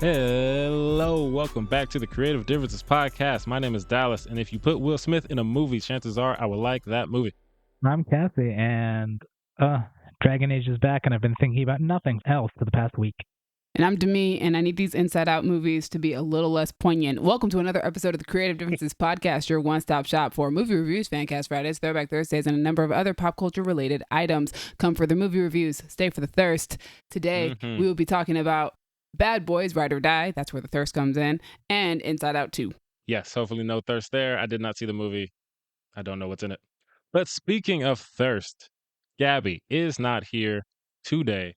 Hello, welcome back to the Creative Differences Podcast. My name is Dallas, and if you put Will Smith in a movie, chances are I will like that movie. I'm Cassie, and Dragon Age is back, and I've been thinking about nothing else for the past week. And I'm Demi, and I need these Inside Out movies to be a little less poignant. Welcome to another episode of the Creative Differences Podcast, your one-stop shop for movie reviews, Fancast Fridays, Throwback Thursdays, and a number of other pop culture-related items. Come for the movie reviews, stay for the thirst. Today, we will be talking about Bad Boys, Ride or Die, that's where the thirst comes in, and Inside Out 2. Yes, hopefully no thirst there. I did not see the movie. I don't know what's in it. But speaking of thirst, Gaby is not here today.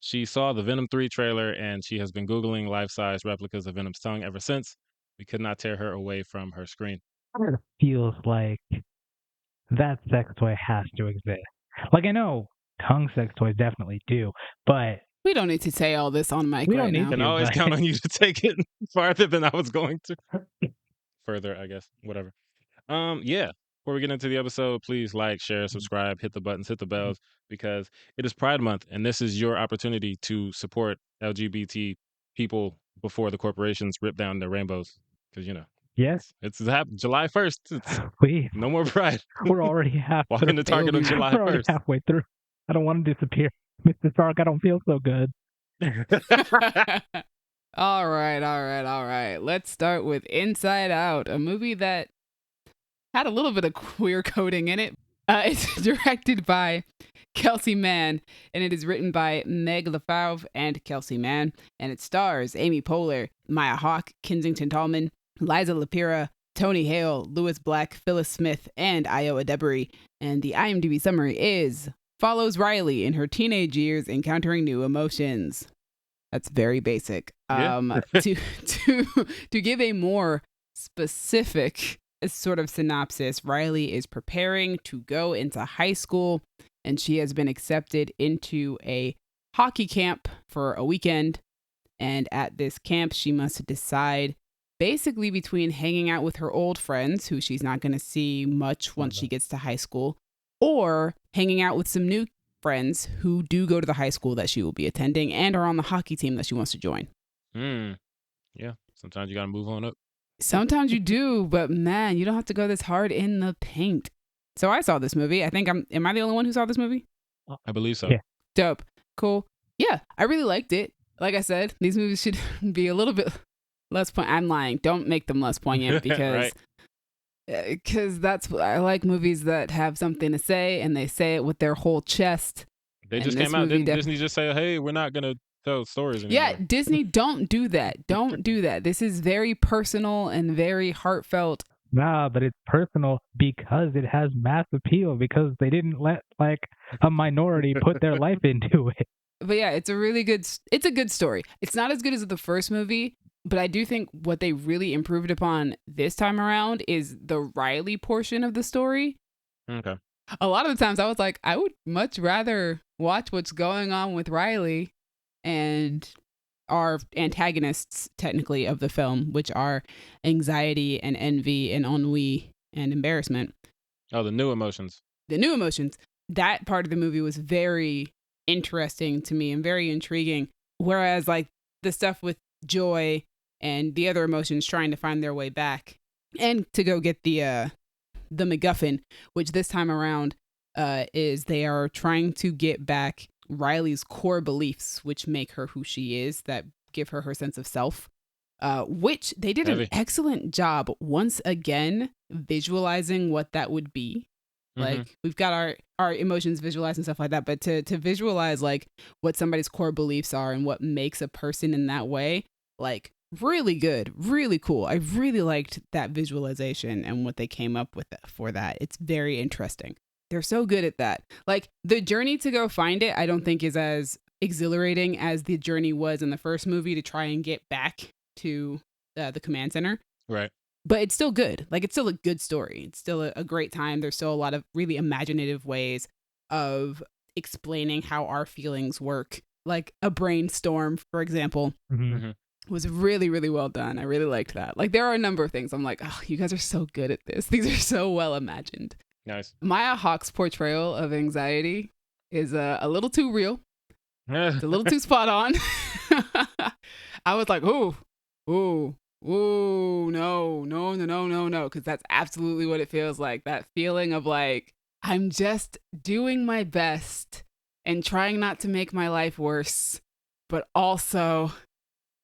She saw the Venom 3 trailer, and she has been Googling life-size replicas of Venom's tongue ever since. We could not tear her away from her screen. It feels like that sex toy has to exist. Like, I know tongue sex toys definitely do, but We don't need to say all this on mic We right don't need now. I can Yeah, always but- count on you to take it farther than I was going to. Further, I guess. Whatever. Yeah. Before we get into the episode, please like, share, subscribe, hit the buttons, hit the bells, because it is Pride Month, and this is your opportunity to support LGBT people before the corporations rip down their rainbows. Because, you know, yes, it's July 1st. It's no more Pride. we're already half Walk through. into Target on July We're already 1st. halfway through. I don't want to disappear. Mr. Stark, I don't feel so good. All right. Let's start with Inside Out, a movie that had a little bit of queer coding in it. It's directed by Kelsey Mann, and it is written by Meg LaFauve and Kelsey Mann, and it stars Amy Poehler, Maya Hawke, Kensington Tallman, Liza Lapira, Tony Hale, Lewis Black, Phyllis Smith, and Io Adebari. And the IMDb summary is: follows Riley in her teenage years encountering new emotions. That's very basic. Yeah. To give a more specific sort of synopsis, Riley is preparing to go into high school, and she has been accepted into a hockey camp for a weekend. And at this camp, she must decide basically between hanging out with her old friends, who she's not going to see much once she gets to high school, or hanging out with some new friends who do go to the high school that she will be attending and are on the hockey team that she wants to join. Yeah. Sometimes you got to move on up. Sometimes you do, but man, you don't have to go this hard in the paint. So I saw this movie. I think am I the only one who saw this movie? I believe so. Yeah. Dope. Cool. Yeah, I really liked it. Like I said, these movies should be a little bit less I'm lying. Don't make them less poignant because I like movies that have something to say and they say it with their whole chest. They And just this came out. movie Didn't Disney just say, hey, we're not going to tell stories anymore? Yeah, Disney, don't do that. Don't do that. This is very personal and very heartfelt. Nah, but it's personal because it has mass appeal, because they didn't let, like, a minority put their life into it. But yeah, it's a good story. It's not as good as the first movie, but I do think what they really improved upon this time around is the Riley portion of the story. Okay. A lot of the times I was like, I would much rather watch what's going on with Riley and our antagonists, technically, of the film, which are anxiety and envy and ennui and embarrassment. Oh, the new emotions. The new emotions. That part of the movie was very interesting to me and very intriguing. Whereas, like, the stuff with joy and the other emotions trying to find their way back and to go get the MacGuffin, which this time around is they are trying to get back Riley's core beliefs, which make her who she is, that give her sense of self, which they did an excellent job once again visualizing what that would be. Like, we've got our emotions visualized and stuff like that, but to visualize, like, what somebody's core beliefs are and what makes a person in that way, like, really good, really cool. I really liked that visualization and what they came up with for that. It's very interesting. They're so good at that. Like, the journey to go find it, I don't think is as exhilarating as the journey was in the first movie to try and get back to the command center. Right. But it's still good. Like, it's still a good story. It's still a great time. There's still a lot of really imaginative ways of explaining how our feelings work. Like a brainstorm, for example, was really, really well done. I really liked that. Like, there are a number of things I'm like, oh, you guys are so good at this. These are so well imagined. Nice. Maya Hawke's portrayal of anxiety is a little too real. It's a little too spot on. I was like, ooh, no, because that's absolutely what it feels like. That feeling of like, I'm just doing my best and trying not to make my life worse, but also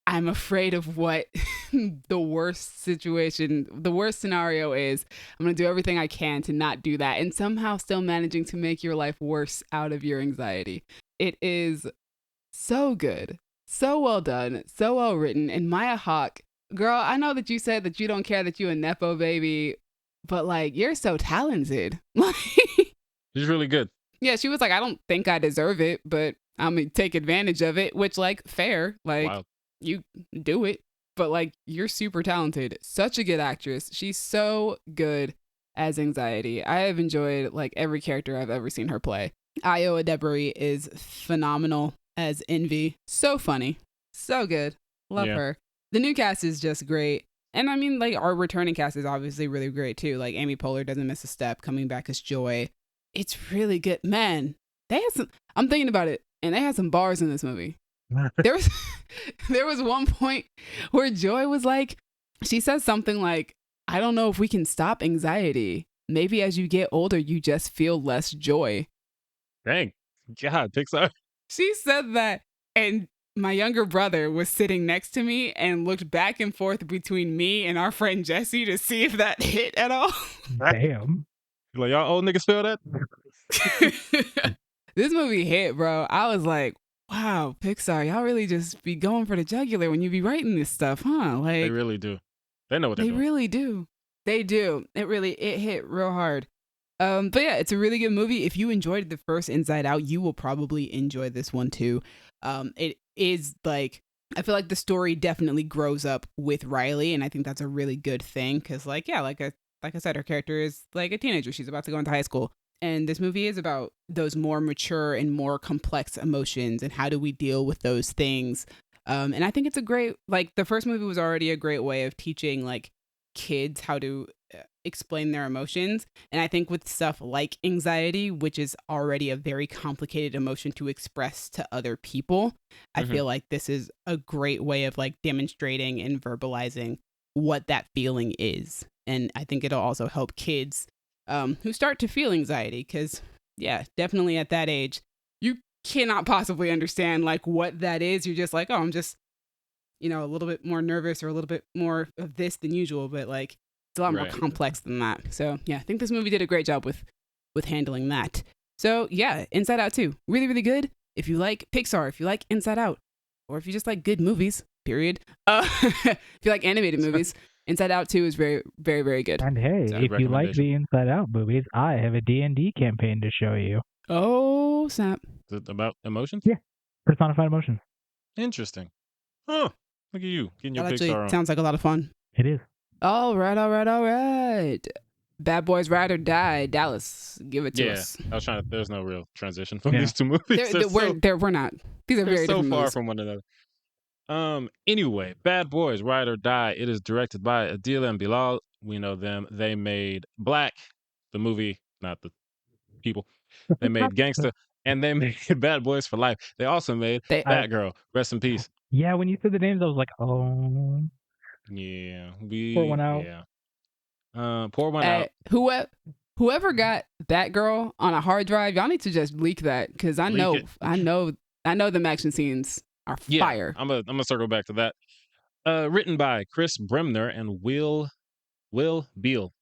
I'm afraid of what the worst scenario is. I'm going to do everything I can to not do that and somehow still managing to make your life worse out of your anxiety. It is so good, so well done, so well written. And Maya Hawke, girl, I know that you said that you don't care that you a Nepo baby, but like, you're so talented. She's really good. Yeah, she was like, I don't think I deserve it, but I'm going to take advantage of it, which, like, fair. Like, Wow. You do it, but like, you're super talented. Such a good actress. She's so good as Anxiety. I have enjoyed like every character I've ever seen her play. Ayo Edebiri is phenomenal as Envy. So funny. So good. Love her. The new cast is just great. And I mean, like, our returning cast is obviously really great too. Like, Amy Poehler doesn't miss a step, coming back as Joy. It's really good. Man, I'm thinking about it, and they had some bars in this movie. There was one point where Joy was like, she says something like, I don't know if we can stop anxiety. Maybe as you get older, you just feel less joy. Dang. God, Pixar. She said that, and my younger brother was sitting next to me and looked back and forth between me and our friend Jesse to see if that hit at all. Damn. Like, y'all old niggas feel that? This movie hit, bro. I was like, wow, Pixar, y'all really just be going for the jugular when you be writing this stuff, huh? Like, They really do. They know what they're doing. They really do. They do. It hit real hard. But yeah, it's a really good movie. If you enjoyed the first Inside Out, you will probably enjoy this one too. It is like, I feel like the story definitely grows up with Riley, and I think that's a really good thing because, like, yeah, like I said, her character is like a teenager. She's about to go into high school. And this movie is about those more mature and more complex emotions and how do we deal with those things. And I think it's a great, like, the first movie was already a great way of teaching, like, kids how to explain their emotions. And I think with stuff like anxiety, which is already a very complicated emotion to express to other people, I feel like this is a great way of, like, demonstrating and verbalizing what that feeling is. And I think it'll also help kids who start to feel anxiety, because yeah, definitely at that age you cannot possibly understand like what that is. You're just like, oh, I'm just, a little bit more nervous or a little bit more of this than usual, but like it's a lot more complex than that. So yeah, I think this movie did a great job with handling that. So yeah, Inside Out 2, really, really good. If you like Pixar, if you like Inside Out, or if you just like good movies, period. If you like animated movies, Inside Out 2 is very, very, very good. And hey, if you like the Inside Out movies, I have a D&D campaign to show you. Oh, snap. Is it about emotions? Yeah. Personified emotions. Interesting. Huh. Look at you, getting your That Pixar on. Sounds like a lot of fun. It is. All right. Bad Boys Ride or Die, Dallas, give it to us. I was trying to, there's no real transition from these two movies. We're not. These are very different so far movies. from one another. Anyway, Bad Boys Ride or Die. It is directed by Adil and Bilal. We know them. They made Black, the movie, not the people. They made Gangsta, and they made Bad Boys for Life. They also made Batgirl. Rest in peace. Yeah, when you said the names, I was like, oh. Yeah, pour one out. Yeah. Pour one out. Whoever got Batgirl on a hard drive, y'all need to just leak that, because I know them action scenes are fire. I'm gonna circle back to that. Written by Chris Bremner and Will Beal.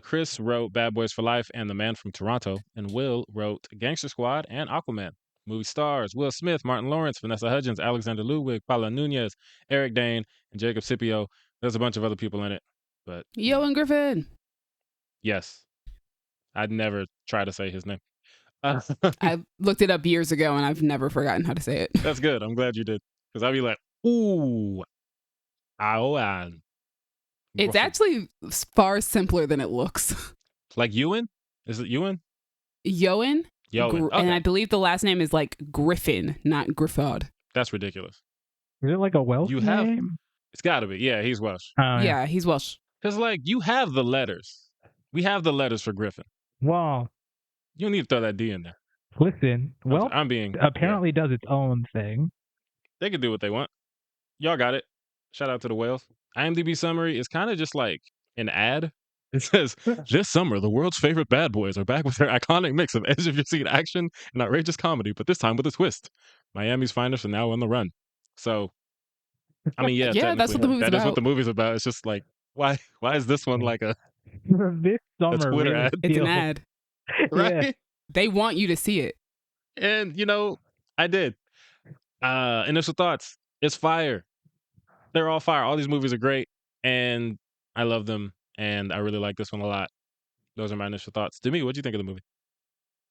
Chris wrote Bad Boys for Life and The Man from Toronto, and Will wrote Gangster Squad and Aquaman. Movie stars Will Smith, Martin Lawrence, Vanessa Hudgens, Alexander Ludwig, Paula Nunez, Eric Dane, and Jacob Scipio. There's a bunch of other people in it, but Ewan Griffin. Yes, I'd never try to say his name. I looked it up years ago and I've never forgotten how to say it. That's good. I'm glad you did, because I'd be like, ooh, Aoan. It's actually far simpler than it looks. Like Ewan? Is it Ewan? Yoan? Okay. And I believe the last name is like Griffin, not Griffard. That's ridiculous. Is it like a Welsh name? It's got to be. Yeah, he's Welsh. Yeah, he's Welsh. Because, like, you have the letters. We have the letters for Griffin. Wow. You don't need to throw that D in there. Listen, I'm being apparently does its own thing. They can do what they want. y'all got it. Shout out to the whales. IMDb summary is kind of just like an ad. It says, this summer, the world's favorite bad boys are back with their iconic mix of edge of your seat action and outrageous comedy, but this time with a twist. Miami's finest are now on the run. So, I mean, yeah, Yeah, that's technically, what the movie's that is what about. the movie's about. It's just like, why is this one like a This summer Twitter really ad? It's an feels ad. Right? Yeah. They want you to see it. And, I did. Initial thoughts. It's fire. They're all fire. All these movies are great, and I love them, and I really like this one a lot. Those are my initial thoughts. Demi, what'd you think of the movie?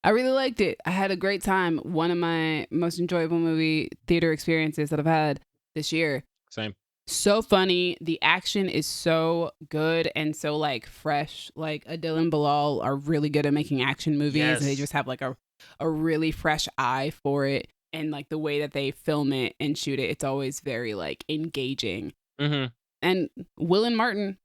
I really liked it. I had a great time. One of my most enjoyable movie theater experiences that I've had this year. Same. So funny. The action is so good and so like fresh. Like Adil and Bilal are really good at making action movies. Yes. They just have like a really fresh eye for it. And like the way that they film it and shoot it, it's always very like engaging. Mm-hmm. And Will and Martin,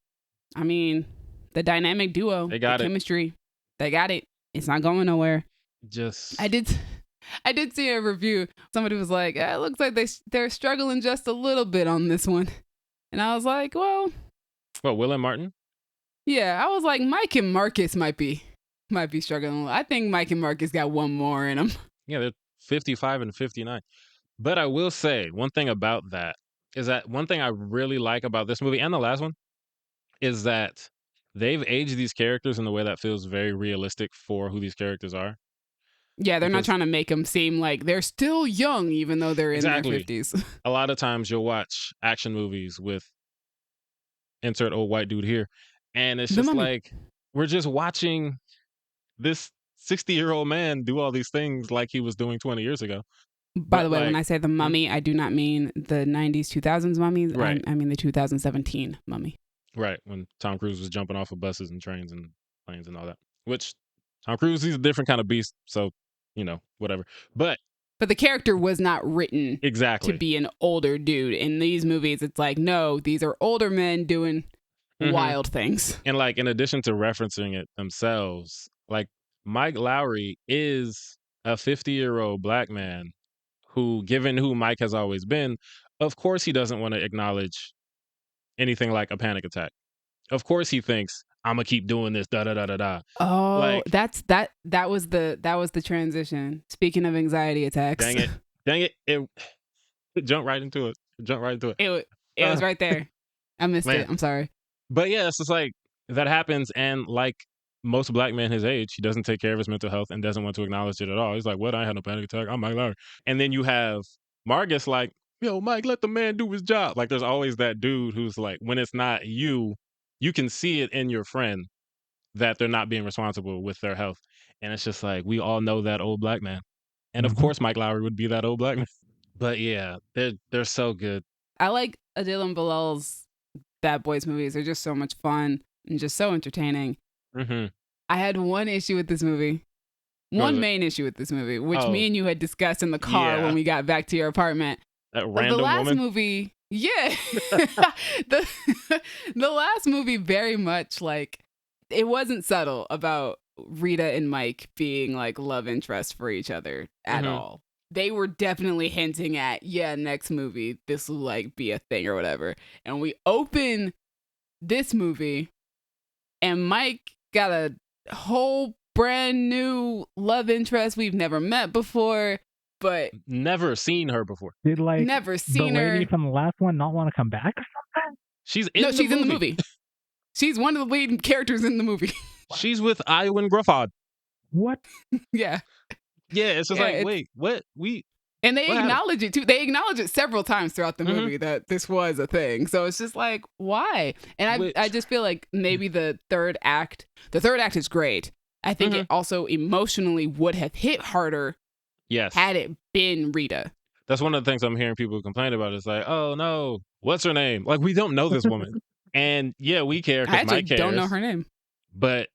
I mean, the dynamic duo, They got the it. chemistry, they got it. It's not going nowhere. Just I did see a review. Somebody was like, it looks like they're struggling just a little bit on this one. And I was like, well, what, Will and Martin? yeah. I was like, Mike and Marcus might be struggling a little. I think Mike and Marcus got one more in them. Yeah, they're 55 and 59. But I will say one thing about that is that one thing I really like about this movie and the last one is that they've aged these characters in a way that feels very realistic for who these characters are. Yeah, they're not Because- trying to make them seem like they're still young, even though they're in their Exactly. 50s. A lot of times you'll watch action movies with insert old white dude here, and it's The just Mummy. like we're just watching this 60-year-old man do all these things like he was doing 20 years ago. By But, the way, when like- I say the mummy, I do not mean the 90s, 2000s mummy. Right. I mean the 2017 mummy. Right, when Tom Cruise was jumping off of buses and trains and planes and all that. Which Tom Cruise, he's a different kind of beast, so whatever. But But the character was not written exactly. to be an older dude. In these movies, it's like, no, these are older men doing Mhm. wild things. And like in addition to referencing it themselves, like Mike Lowry is a 50-year-old black man who, given who Mike has always been, of course he doesn't want to acknowledge anything like a panic attack. Of course he thinks, I'm gonna keep doing this, da da da da da. Oh, Like- that was the transition. Speaking of anxiety attacks. Dang it. It jumped right into it. It was right there. I missed Man. it. I'm sorry. But yeah, it's just like that happens, and like most black men his age, he doesn't take care of his mental health and doesn't want to acknowledge it at all. He's like, what? I had no panic attack. I'm Mike Lowry. And then you have Margus like, yo, Mike, let the man do his job. Like there's always that dude who's like, when it's not you, you can see it in your friend that they're not being responsible with their health. And it's just like, we all know that old black man. And of Mhm. course Mike Lowry would be that old black man. But yeah, they're so good. I like Adil and Bilal's Bad Boys movies. They're just so much fun and just so entertaining. Mm-hmm. I had one issue with this movie. What One was it? main issue with this movie, which Oh. me and you had discussed in the car Yeah. when we got back to your apartment. That But random the last woman. movie, yeah. the last movie very much like it wasn't subtle about Rita and Mike being like love interests for each other at Mhm. all. They were definitely hinting at, yeah, next movie, this will like be a thing or whatever. And we open this movie and Mike got a whole brand new love interest we've never met before, but Never seen her before. Did like never the seen her. lady from the last one not want to come back or something? She's in No, the she's movie. in the movie. She's one of the lead characters in the movie. She's with Iowan Gruffod. What? Yeah. Yeah, it's just Yeah, like, it's- wait, what? And they What happened? acknowledge it too. They acknowledge it several times throughout the Mhm. movie that this was a thing. So it's just like, why? And Which- I just feel like maybe the third act is great. I think Mm-hmm. it also emotionally would have hit harder Yes. had it been Rita. That's one of the things I'm hearing people complain about. It's like, oh no, what's her name? Like, we don't know this woman. And yeah, we care I because actually Mike cares. don't know her name. But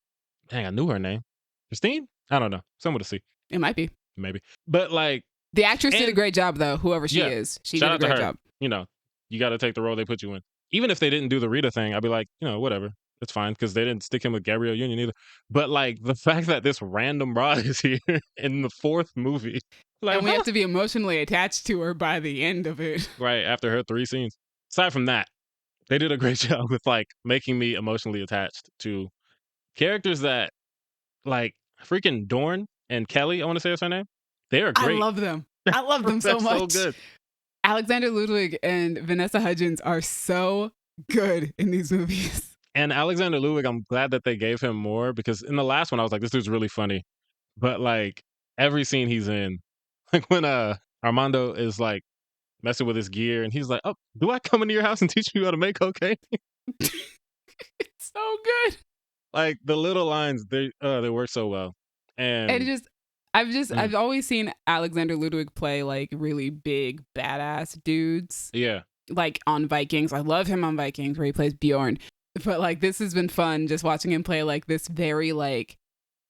dang, I knew her name. Christine? I don't know. Someone to see. It might be. Maybe. But like, The actress did a And- great job though, whoever she Yeah. is. She shout did a out to great her. job. You got to take the role they put you in. Even if they didn't do the Rita thing, I'd be like, whatever. It's fine because they didn't stick him with Gabrielle Union either. But like the fact that this random rod is here in the fourth movie, like And we have to be emotionally attached to her by the end of it. right after her 3 scenes. Aside from that, they did a great job with like making me emotionally attached to characters that like freaking Dorn and Kelly, I want to say is her name. They are I great. love them. I love them so They're much. so good. Alexander Ludwig and Vanessa Hudgens are so good in these movies. And Alexander Ludwig, I'm glad that they gave him more because in the last one I was like, this dude's really funny. But like every scene he's in, like when Armando is like messing with his gear and he's like, oh, do I come into your house and teach you how to make cocaine? It's so good. Like the little lines, they work so well. And I've always seen Alexander Ludwig play like really big badass dudes. yeah. Like on Vikings. I love him on Vikings where he plays Bjorn. But like this has been fun just watching him play like this very like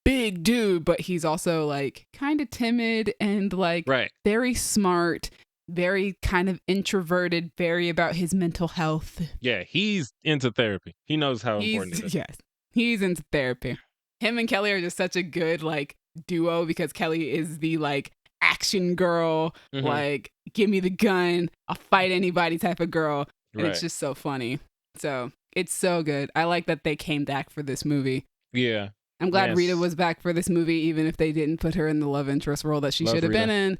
big dude, but he's also like kind of timid and like Right. very smart, very kind of introverted, very about his mental health. Yeah, he's into therapy. He knows how important it is. Yes, he's into therapy. Him and Kelly are just such a good like duo because Kelly is the like action girl, like give me the gun, I'll fight anybody type of girl. And it's just so funny. So it's so good. I like that they came back for this movie. Yeah. I'm glad Yes. Rita was back for this movie, even if they didn't put her in the love interest role that she Love should have been in.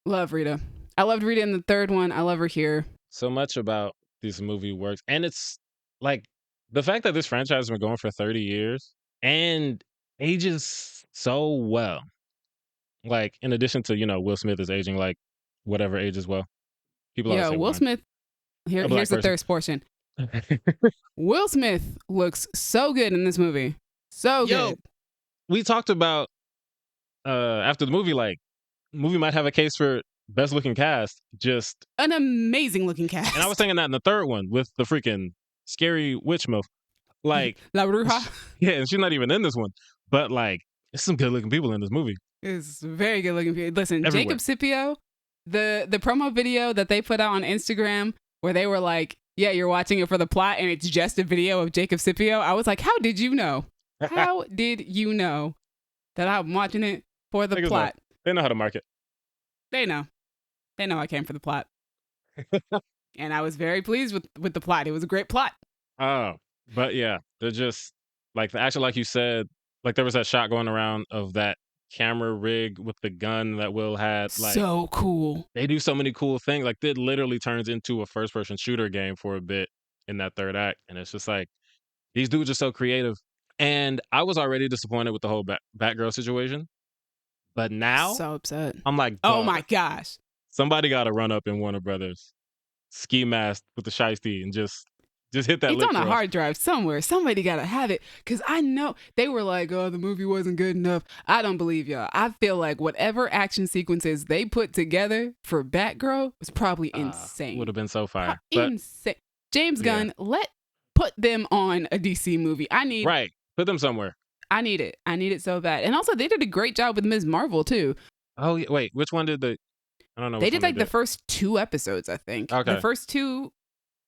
Love Rita. I loved Rita in the third one. I love her here. So much about this movie works. And it's like the fact that this franchise has been going for 30 years and ages so well. Like, in addition to, Will Smith is aging like whatever age as well. People always Yeah, say Will wine. Smith. A black Here's the person. third portion. Will Smith looks so good in this movie. So Yo, good. we talked about after the movie, like, movie might have a case for best looking cast. Just An amazing looking cast. and I was thinking that in the third one with the freaking scary witch milf. Like, La Bruja yeah, and she's not even in this one. But like, there's some good looking people in this movie. is very good looking. Listen, Everywhere. Jacob Scipio, the promo video that they put out on Instagram where they were like, yeah, you're watching it for the plot and it's just a video of Jacob Scipio. I was like, how did you know? How did you know that I'm watching it for the Niggas plot? They know how to market. They know. They know I came for the plot. And I was very pleased with the plot. It was a great plot. Oh, but yeah, they're just like the action, like you said, like there was that shot going around of that camera rig with the gun that Will had. Like, So cool. they do so many cool things. Like, it literally turns into a first person shooter game for a bit in that third act. And it's just like, these dudes are so creative. And I was already disappointed with the whole Batgirl situation. But now, So upset. I'm like, Oh dog, my gosh. somebody got to run up in Warner Brothers, ski mask with the shiesty and just hit that It's lick on a for us. hard drive somewhere. Somebody got to have it. Because I know they were like, oh, the movie wasn't good enough. I don't believe y'all. I feel like whatever action sequences they put together for Batgirl was probably insane. Would have been so fire. But Insane. James Yeah. Gunn, put them on a DC movie. right, put them somewhere. I need it. I need it so bad. And also, they did a great job with Ms. Marvel, too. Oh, yeah, wait, which one did I don't know. They which did one like the first 2 episodes, I think. Okay. The first 2,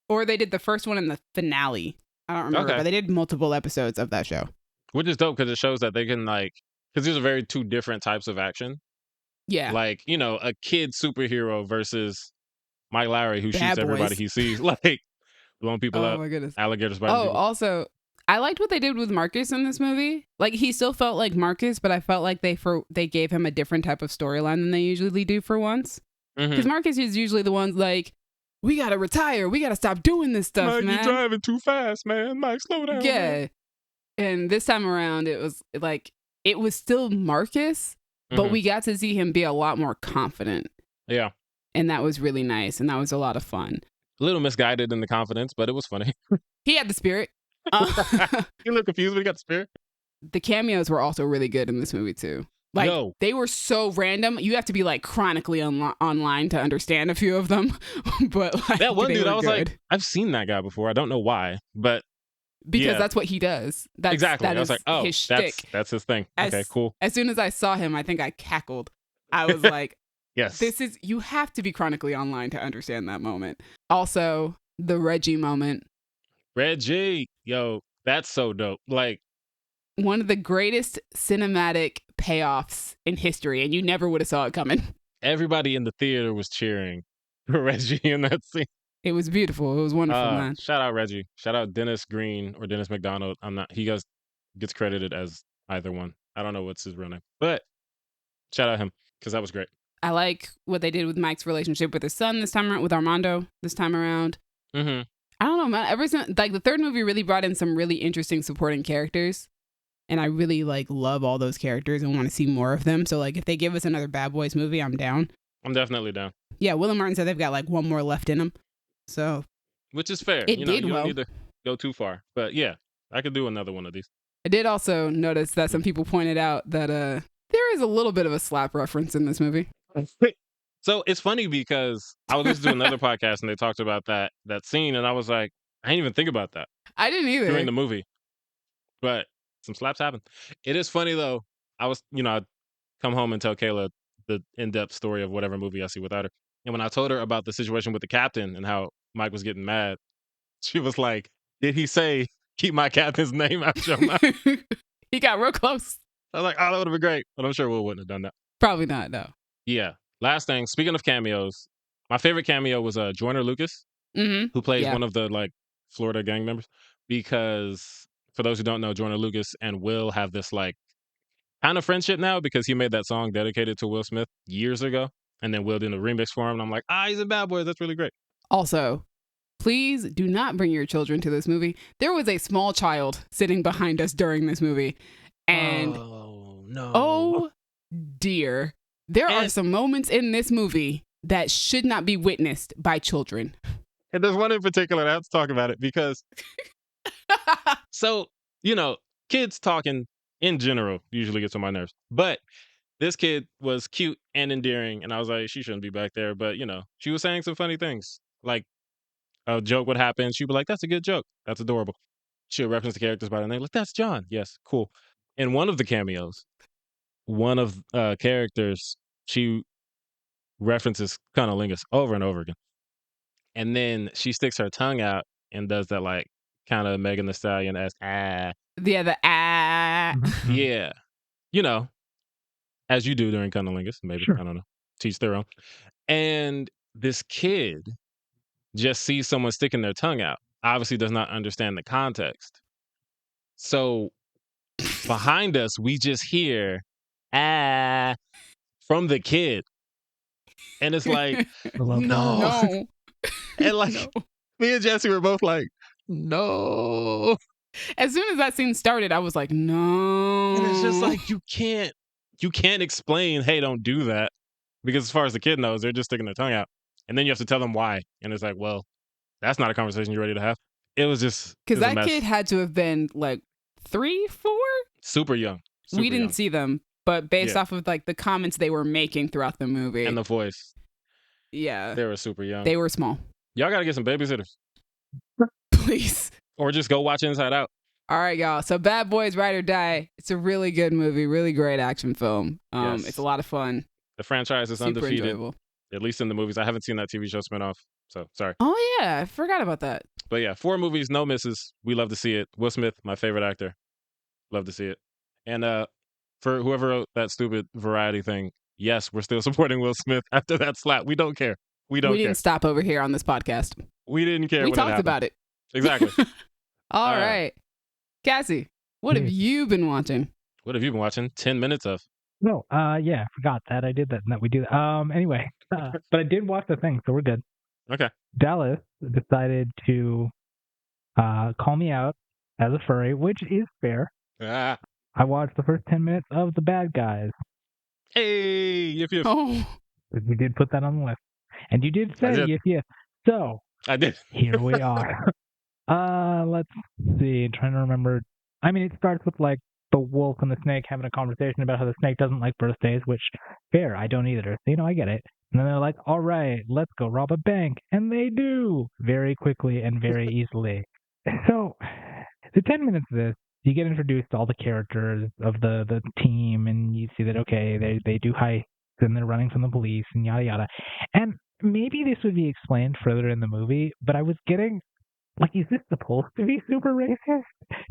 or they did the first one and the finale. I don't remember, Okay. but they did multiple episodes of that show. Which is dope because it shows that they can because these are very 2 different types of action. Yeah. Like, a kid superhero versus Mike Lowry who Bad shoots everybody boys. he sees, like blowing people Oh up, my goodness. alligators biting Oh, people. also, I liked what they did with Marcus in this movie. Like, he still felt like Marcus, but I felt like they gave him a different type of storyline than they usually do for once. Because Marcus is usually the ones like, we gotta retire, we gotta stop doing this stuff, Mike, man. you're driving too fast, man. Mike, slow down. Yeah. man. And this time around, it was like, it was still Marcus, but we got to see him be a lot more confident. Yeah. And that was really nice. And that was a lot of fun. A little misguided in the confidence, but it was funny. He had the spirit. You look confused, but he got the spirit. The cameos were also really good in this movie, too. Like, Yo. they were so random. You have to be, like, chronically online to understand a few of them. But, like, That one they dude, were I was good. like, I've seen that guy before. I don't know why, but Because yeah. that's what he does. exactly. That I was is like, oh, his shtick. that's his thing. Okay, cool. As soon as I saw him, I think I cackled. I was like, Yes. you have to be chronically online to understand that moment. Also, the Reggie moment. Reggie, yo, That's so dope. Like, one of the greatest cinematic payoffs in history, and you never would have saw it coming. everybody in the theater was cheering for Reggie in that scene. It was beautiful. It was wonderful, man. Shout out Reggie. Shout out Dennis Green or Dennis McDonald. He gets credited as either one. I don't know what's his real name, but shout out him because that was great. I like what they did with Mike's relationship with his son this time around, with Armando this time around. Mm-hmm. I don't know, man. Ever since, like, the third movie really brought in some really interesting supporting characters. And I really, like, love all those characters and want to see more of them. So, like, if they give us another Bad Boys movie, I'm down. I'm definitely down. Yeah, Will and Martin said they've got, like, one more left in them. So, which is fair. It you did don't well. need to go too far. But yeah, I could do another one of these. I did also notice that some people pointed out that there is a little bit of a slap reference in this movie. So it's funny because I was listening to another podcast and they talked about that scene, and I was like, I didn't even think about that I didn't either. during the movie. But some slaps happen. It is funny though. I'd come home and tell Kayla the in-depth story of whatever movie I see without her. And when I told her about the situation with the captain and how Mike was getting mad, she was like, did he say, keep my captain's name out your mouth? He got real close. I was like, oh, that would have been great. But I'm sure Will wouldn't have done that. Probably not, no. Yeah. Last thing, speaking of cameos, my favorite cameo was Joyner Lucas, Mm-hmm. who plays Yeah. one of the like Florida gang members. Because for those who don't know, Joyner Lucas and Will have this like kind of friendship now because he made that song dedicated to Will Smith years ago. And then Will did a remix for him. And I'm like, he's a bad boy. That's really great. Also, please do not bring your children to this movie. There was a small child sitting behind us during this movie. And oh no. oh dear, there are And- some moments in this movie that should not be witnessed by children. And there's one in particular that's talk about it because so, kids talking in general usually gets on my nerves. But this kid was cute and endearing, and I was like, she shouldn't be back there. But, she was saying some funny things. Like, a joke would happen. She'd be like, that's a good joke. That's adorable. She'll reference the characters by the name. Like, that's John. Yes, cool. In one of the cameos, one of characters, she references cunnilingus over and over again. And then she sticks her tongue out and does that, like, kind of Megan Thee Stallion-esque, Yeah, the Yeah. As you do during cunnilingus, maybe. Sure. I don't know. Teach their own. And this kid just sees someone sticking their tongue out, obviously does not understand the context. So behind us, we just hear, from the kid. And it's like, I love that. no. No. And like, No. me and Jesse were both like, no. As soon as that scene started, I was like, no. And it's just like, you can't explain, hey, don't do that. Because as far as the kid knows, they're just sticking their tongue out. And then you have to tell them why. And it's like, well, that's not a conversation you're ready to have. It was just Because it was a that mess. kid had to have been like 3, 4? Super young. We Super didn't young. see them, but based Yeah. off of like the comments they were making throughout the movie, And the voice. yeah, They were super young. they were small. Y'all got to get some babysitters. Please. Or just go watch Inside Out. All right, y'all. So Bad Boys Ride or Die. It's a really good movie, really great action film. Yes. It's a lot of fun. The franchise is Super undefeated, enjoyable. at least in the movies. I haven't seen that TV show spinoff, so sorry. Oh yeah, I forgot about that. But yeah, 4 movies, no misses. We love to see it. Will Smith, my favorite actor. Love to see it. And for whoever wrote that stupid variety thing, yes, we're still supporting Will Smith after that slap. We don't care. We don't We care. didn't stop over here on this podcast. We didn't care. We when it talked happened. about it. Exactly. All right, Cassie, what have Yes. you been watching? What have you been watching? 10 minutes of. No, yeah, I forgot that I did that and that we do that. Anyway, but I did watch the thing, so we're good. Okay. Dallas decided to call me out as a furry, which is fair. Ah. I watched the first 10 minutes of The Bad Guys. Hey, if Oh, We did put that on the list. And you did say did. yes. So, I did. here we are. Let's see. Trying to remember. I mean, it starts with like the wolf and the snake having a conversation about how the snake doesn't like birthdays, which fair, I don't either. So, I get it. And then they're like, all right, let's go rob a bank. And they do very quickly and very easily. So, the 10 minutes of this, you get introduced to all the characters of the team, and you see that, okay, they do heists, and they're running from the police, and yada, yada. And maybe this would be explained further in the movie, but I was getting like, is this supposed to be super racist?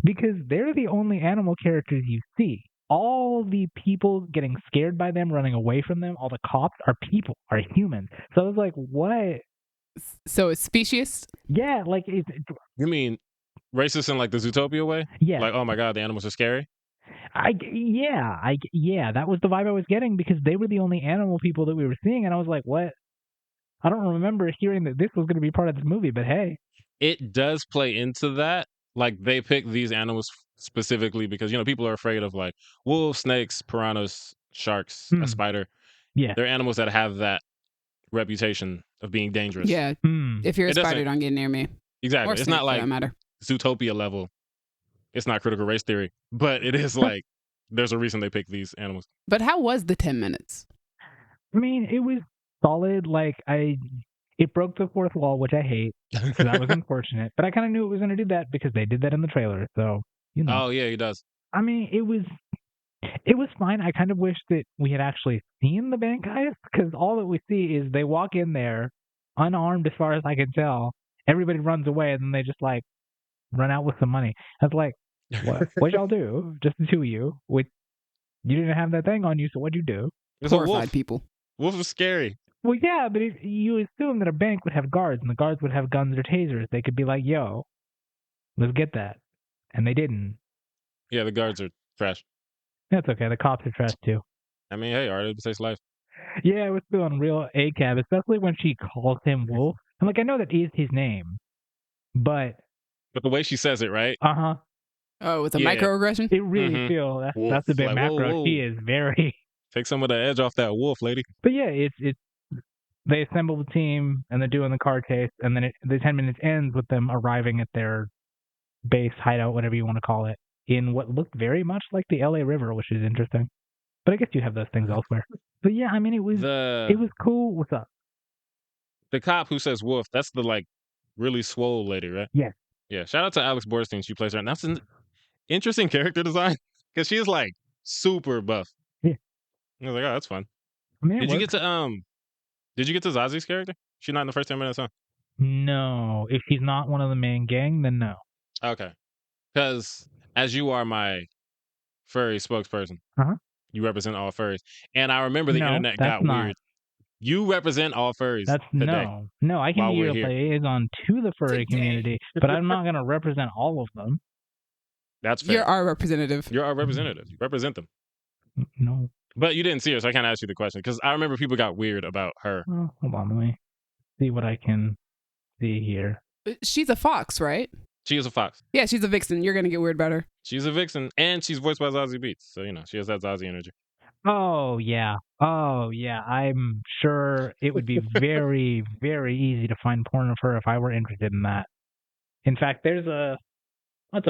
Because they're the only animal characters you see. All the people getting scared by them, running away from them, all the cops are people, are humans. So I was like, what? So it's specious? Yeah, like, You mean racist in like the Zootopia way? yeah. Like, oh my god, the animals are scary? Yeah, that was the vibe I was getting because they were the only animal people that we were seeing, and I was like, what? I don't remember hearing that this was going to be part of this movie, but hey. It does play into that. Like, they pick these animals specifically because, people are afraid of like wolves, snakes, piranhas, sharks, a spider. Yeah. They're animals that have that reputation of being dangerous. Yeah. If you're a spider, don't get near me. Exactly. Or It's snake, not like for that matter. Zootopia level. It's not critical race theory, but it is like there's a reason they pick these animals. But how was the 10 minutes? I mean, it was solid. Like, it broke the fourth wall, which I hate. So that was unfortunate. But I kind of knew it was going to do that because they did that in the trailer. So, Oh, yeah, he does. I mean, it was fine. I kind of wish that we had actually seen the bank heist because all that we see is they walk in there unarmed as far as I can tell. Everybody runs away and then they just like run out with some money. I was like, what y'all do? Just the two of you. You didn't have that thing on you, so what'd you do? It's Horrified people. Wolf is scary. Well, yeah, but if you assume that a bank would have guards and the guards would have guns or tasers, they could be like, yo, let's get that. And they didn't. Yeah, the guards are trash. That's okay. The cops are trash too. I mean, hey, art saves life. Yeah, it was feeling real ACAB, especially when she calls him Wolf. I'm like, I know that is his name, but the way she says it, right? Uh-huh. Oh, it's a microaggression? It really feels that's a bit like, macro. Whoa. She is very take some of the edge off that wolf, lady. But yeah, it's they assemble the team and they're doing the car chase, and then the 10 minutes ends with them arriving at their base, hideout, whatever you want to call it, in what looked very much like the LA River, which is interesting. But I guess you have those things elsewhere. But yeah, I mean, it was cool. What's up? The cop who says wolf, that's the like really swole lady, right? Yeah. Yeah. Shout out to Alex Borstein. She plays her. And that's an interesting character design because she is like super buff. Yeah. I was like, oh, that's fun. I mean, did you get to Zazi's character? She's not in the first 10 minutes, huh? No. If she's not one of the main gang, then no. Okay. Because as you are my furry spokesperson, you represent all furries. And I remember the internet got weird. You represent all furries. No, I can be your liaison to the furry community, but I'm not going to represent all of them. That's fair. You're our representative. You're our representative. You represent them. No. But you didn't see her, so I can't ask you the question because I remember people got weird about her. Well, hold on, let me see what I can see here. She's a fox, right? She is a fox. Yeah, she's a vixen. You're going to get weird about her. She's a vixen, and she's voiced by Zazie Beetz. So, she has that Zazie energy. Oh, yeah. I'm sure it would be very, very easy to find porn of her if I were interested in that. In fact, there's a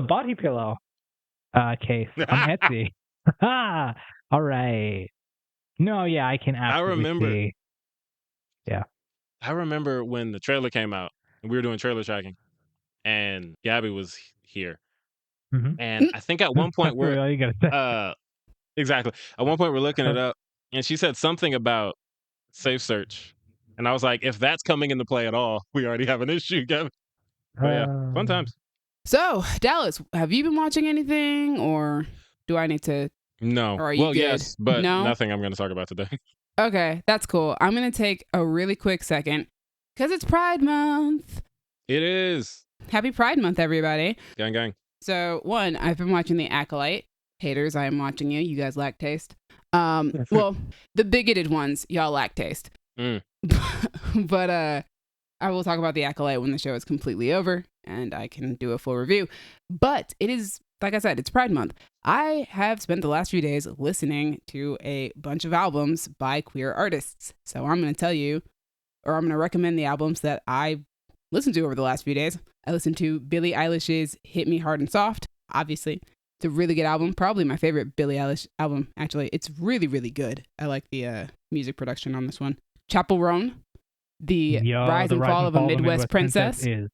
body pillow case on Etsy. All right. No, yeah, I can absolutely see. Yeah. I remember when the trailer came out and we were doing trailer tracking and Gaby was here. Mm-hmm. And I think at one point exactly. At one point we're looking it up and she said something about safe search. And I was like, if that's coming into play at all, we already have an issue, Gaby. But yeah, fun times. So, Dallas, have you been watching anything or do I need to? No. Or are you good? Yes, but nothing I'm going to talk about today. Okay, that's cool. I'm going to take a really quick second because it's Pride Month. It is. Happy Pride Month, everybody. Gang, gang. So, one, I've been watching The Acolyte. Haters, I am watching you. You guys lack taste. Well, the bigoted ones, y'all lack taste. But I will talk about The Acolyte when the show is completely over and I can do a full review. But it is, like I said, it's Pride Month. I have spent the last few days listening to a bunch of albums by queer artists. So I'm going to tell you, or I'm going to recommend the albums that I listened to over the last few days. I listened to Billie Eilish's Hit Me Hard and Soft. Obviously, it's a really good album. Probably my favorite Billie Eilish album, actually. It's really, really good. I like the music production on this one. Chappell Roan, the Rise and Fall of a Midwest Princess. Is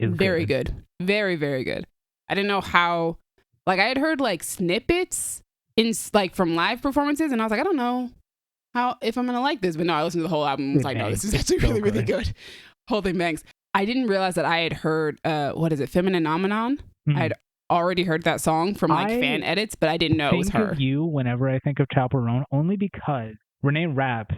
very good. Very, very good. I didn't know how, like, I had heard like snippets from live performances, and I was like, I don't know if I'm gonna like this, but no, I listened to the whole album and was like, no, this is actually really, really good. Whole thing bangs. I didn't realize that I had heard, Femininomenon? I had already heard that song from like fan edits, but I didn't know it was her. Think of you whenever I think of Chaperone, only because Renee Rapp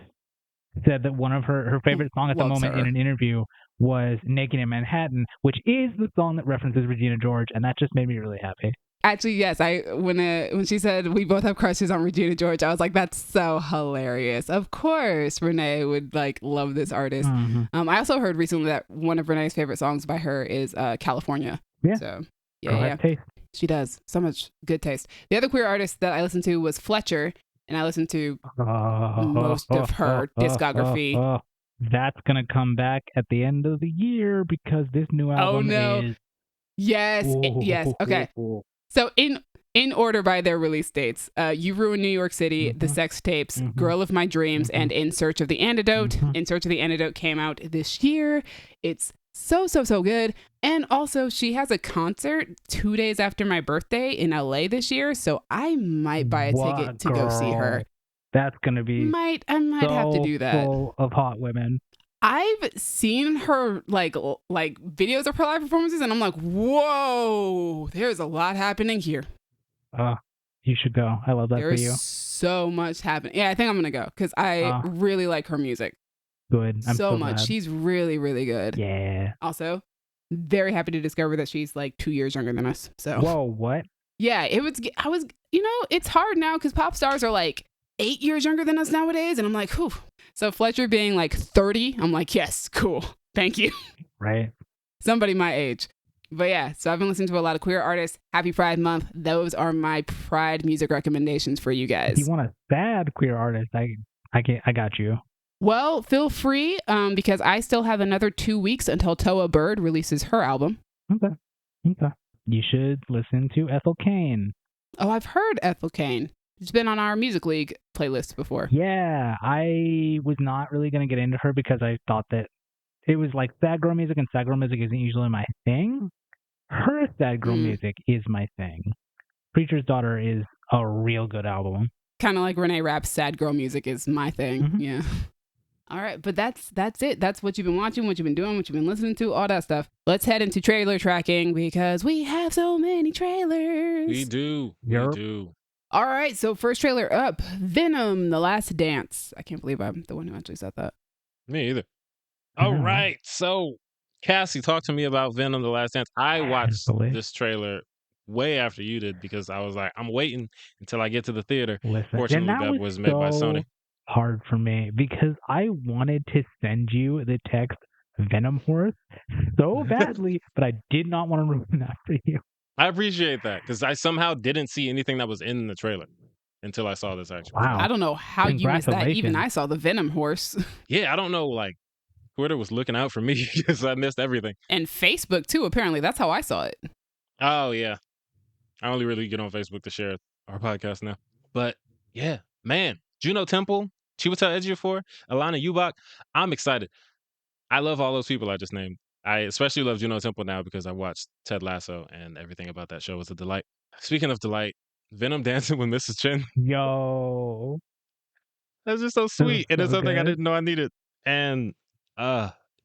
said that one of her favorite song at the Loves moment her. in an interview was Naked in Manhattan, which is the song that references Regina George, and that just made me really happy. Actually, yes. When she said we both have crushes on Regina George, I was like, that's so hilarious. Of course, Renee would like love this artist. Mm-hmm. I also heard recently that one of Renee's favorite songs by her is California. Yeah. So Girl has taste. she does so much good taste. The other queer artist that I listened to was Fletcher, and I listened to most of her discography. That's gonna come back at the end of the year because this new album is. Yes, yes. Okay. So in order by their release dates, You Ruin New York City, The Sex Tapes, Girl of My Dreams, and In Search of the Antidote. In Search of the Antidote came out this year. It's so good. And also, she has a concert 2 days after my birthday in LA this year, so I might buy a ticket to go see her. That's gonna be I might have to do that. Full of hot women. I've seen her like videos of her live performances, and I'm like, whoa, there's a lot happening here. You should go. I love that for you. There's so much happening. Yeah, I think I'm gonna go because I really like her music. Good. I'm so much. glad. She's really, really good. Yeah. Also, very happy to discover that she's like 2 years younger than us. So. Whoa, what? Yeah, it's hard now because pop stars are like 8 years younger than us nowadays, and I'm like, whew. So Fletcher being like 30, I'm like, yes, cool. Thank you. Right. Somebody my age. But yeah, so I've been listening to a lot of queer artists. Happy Pride Month. Those are my Pride music recommendations for you guys. If you want a sad queer artist, I got you. Well, feel free, because I still have another 2 weeks until Toa Bird releases her album. Okay. You should listen to Ethel Cain. Oh, I've heard Ethel Cain. It's been on our Music League playlist before. Yeah, I was not really going to get into her because I thought that it was like sad girl music, and sad girl music isn't usually my thing. Her sad girl music is my thing. Preacher's Daughter is a real good album. Kind of like Renee Rapp's sad girl music is my thing. Mm-hmm. Yeah. All right, but that's it. That's what you've been watching, what you've been doing, what you've been listening to, all that stuff. Let's head into trailer tracking because we have so many trailers. We do. Yep. We do. All right, so first trailer up, Venom, The Last Dance. I can't believe I'm the one who actually said that. Me either. All right, so Cassie, talk to me about Venom, The Last Dance. I watched this trailer way after you did because I was like, I'm waiting until I get to the theater. Fortunately, that was made by Sony. Hard for me because I wanted to send you the text Venom Horse so badly, but I did not want to ruin that for you. I appreciate that because I somehow didn't see anything that was in the trailer until I saw this actually. Wow. I don't know how you missed that. Even I saw the Venom Horse. Yeah, I don't know. Like, Twitter was looking out for me because I missed everything. And Facebook too, apparently. That's how I saw it. Oh, yeah. I only really get on Facebook to share our podcast now. But yeah, man, Juno Temple, Chiwetel Ejiofor, Alana Ubach, I'm excited. I love all those people I just named. I especially love Juno Temple now because I watched Ted Lasso and everything about that show was a delight. Speaking of delight, Venom dancing with Mrs. Chen. Yo. That's just so sweet. And it's something good. I didn't know I needed. And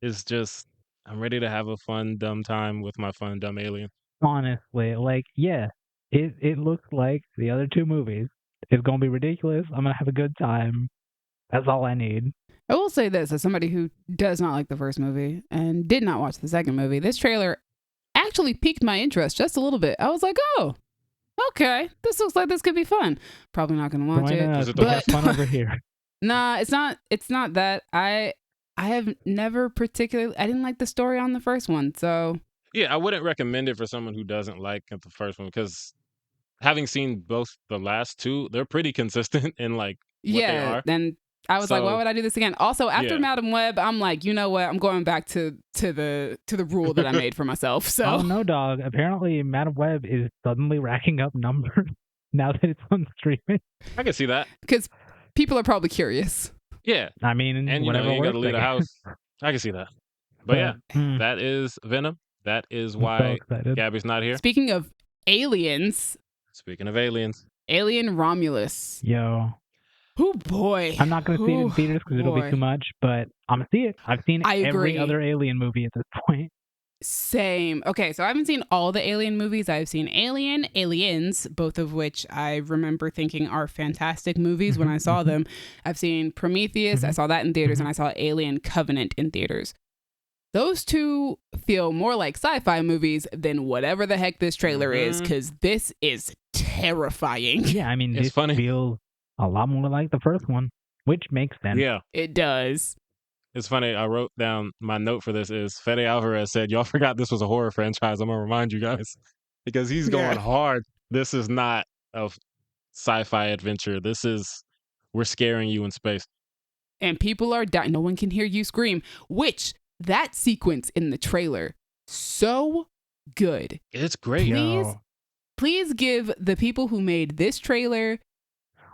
it's just, I'm ready to have a fun, dumb time with my fun, dumb alien. Honestly, like, yeah, it looks like the other two movies. It's going to be ridiculous. I'm going to have a good time. That's all I need. I will say this, as somebody who does not like the first movie and did not watch the second movie, this trailer actually piqued my interest just a little bit. I was like, oh, okay, this looks like this could be fun. Probably not going to watch it. Is it but fun over here. Nah, it's not that. I have never particularly, I didn't like the story on the first one, so. Yeah, I wouldn't recommend it for someone who doesn't like the first one because having seen both the last two, they're pretty consistent in like what they are. Then I was like, why would I do this again? Also, after Madam Web, I'm like, you know what? I'm going back to the rule that I made for myself. So oh no, dog. Apparently, Madam Web is suddenly racking up numbers now that it's on streaming. I can see that because people are probably curious. Yeah, I mean, and you know, you got to leave the house. I can see that. But yeah, that is Venom. That is why Gaby's not here. Speaking of aliens. Speaking of aliens. Alien Romulus. Yo. Oh boy. I'm not going to see it in Ooh, theaters because it'll be boy. too much, but I'm going to see it. I've seen I every agree. other Alien movie at this point. Same. Okay, so I haven't seen all the Alien movies. I've seen Alien, Aliens, both of which I remember thinking are fantastic movies when I saw them. I've seen Prometheus. I saw that in theaters, and I saw Alien Covenant in theaters. Those two feel more like sci-fi movies than whatever the heck this trailer is, because this is terrifying. Yeah, I mean, It's this funny. feels a lot more like the first one, which makes sense. Yeah. It does. It's funny. I wrote down my note for this is Fede Alvarez said, y'all forgot this was a horror franchise. I'm going to remind you guys because he's going hard. This is not a sci-fi adventure. This is, we're scaring you in space. And people are dying. No one can hear you scream, which that sequence in the trailer, so good. It's great. Please give the people who made this trailer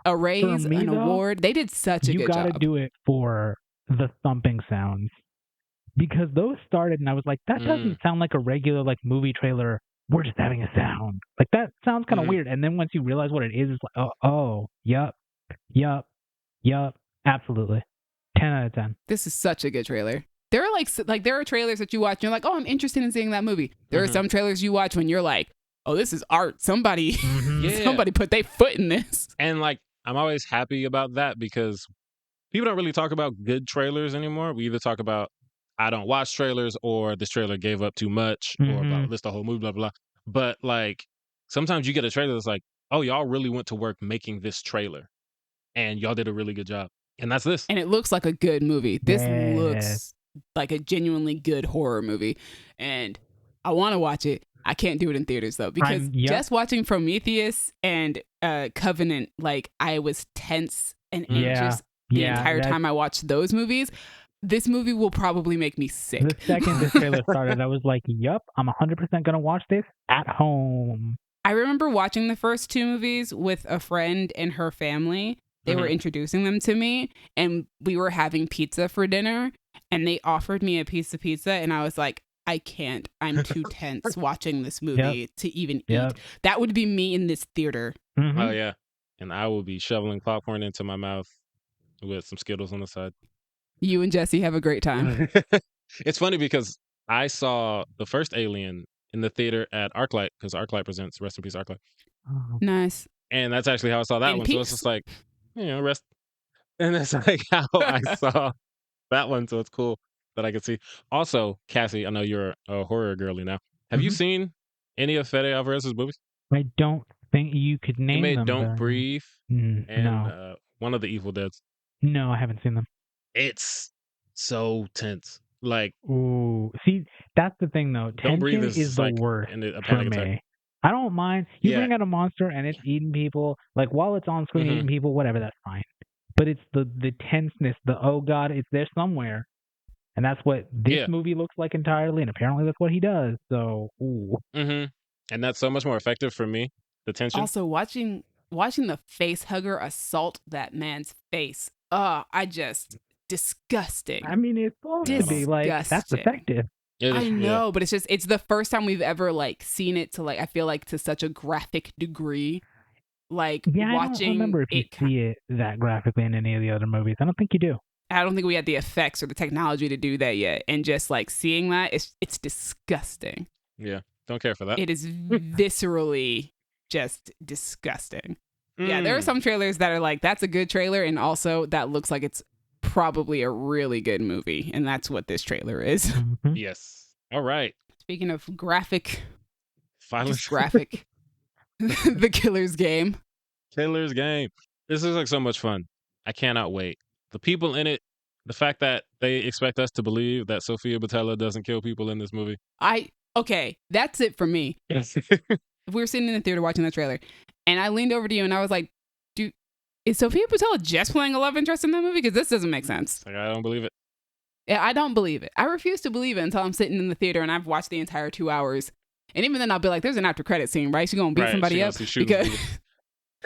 a raise, an award. They did such a good job. You got to do it for the thumping sounds, because those started and I was like, that doesn't sound like a regular like movie trailer. We're just having a sound. Like that sounds kind of weird. And then once you realize what it is, it's like, yup, absolutely. 10 out of 10. This is such a good trailer. There are like there are trailers that you watch and you're like, oh, I'm interested in seeing that movie. There are some trailers you watch when you're like, oh, this is art. Somebody put their foot in this. And like, I'm always happy about that because people don't really talk about good trailers anymore. We either talk about, I don't watch trailers, or this trailer gave up too much, or about list the whole movie, blah, blah, blah. But like, sometimes you get a trailer that's like, oh, y'all really went to work making this trailer and y'all did a really good job. And that's this. And it looks like a good movie. This looks like a genuinely good horror movie. And I want to watch it. I can't do it in theaters though, because just watching Prometheus and Covenant, like I was tense and anxious the entire time I watched those movies. This movie will probably make me sick. The second this trailer started, I was like, yup, I'm 100% going to watch this at home. I remember watching the first two movies with a friend and her family. They were introducing them to me, and we were having pizza for dinner, and they offered me a piece of pizza, and I was like, I can't. I'm too tense watching this movie to even eat. That would be me in this theater. Oh, yeah. And I will be shoveling popcorn into my mouth with some Skittles on the side. You and Jesse have a great time. It's funny because I saw the first Alien in the theater at ArcLight, because ArcLight presents, rest in peace, ArcLight. Nice. And that's actually how I saw that one. Peace. So it's just like, rest. And that's like how I saw that one. So it's cool that I could see. Also, Cassie, I know you're a horror girly now. Have you seen any of Fede Alvarez's movies? I don't think you could name them. He made Don't Breathe and no. one of the Evil Deads. No, I haven't seen them. It's so tense. Like, ooh, see, that's the thing though. Don't Breathe is the like worst a for me. attack. I don't mind. You bring out a monster and it's eating people. Like while it's on screen eating people, whatever, that's fine. But it's the tenseness, the oh god, it's there somewhere. And that's what this movie looks like entirely, and apparently that's what he does. So, ooh. And that's so much more effective for me. The tension. Also, watching the face hugger assault that man's face. Disgusting. I mean, it's supposed to be like that's effective. I know, but it's the first time we've ever like seen it to like I feel like to such a graphic degree. Like watching. I don't remember if you see it that graphically in any of the other movies. I don't think you do. I don't think we had the effects or the technology to do that yet. And just like seeing that, it's disgusting. Yeah, don't care for that. It is viscerally just disgusting. Yeah, there are some trailers that are like, that's a good trailer. And also that looks like it's probably a really good movie. And that's what this trailer is. Yes. All right. Speaking of graphic. Violence. Graphic. The Killer's Game. Killer's Game. This is like so much fun. I cannot wait. The people in it, the fact that they expect us to believe that Sofia Boutella doesn't kill people in this movie. Okay, that's it for me. We were sitting in the theater watching the trailer, and I leaned over to you and I was like, dude, is Sofia Boutella just playing a love interest in that movie? Because this doesn't make sense. Like, I don't believe it. Yeah, I don't believe it. I refuse to believe it until I'm sitting in the theater and I've watched the entire 2 hours. And even then I'll be like, there's an after credit scene, right? She's going to beat somebody up. Because...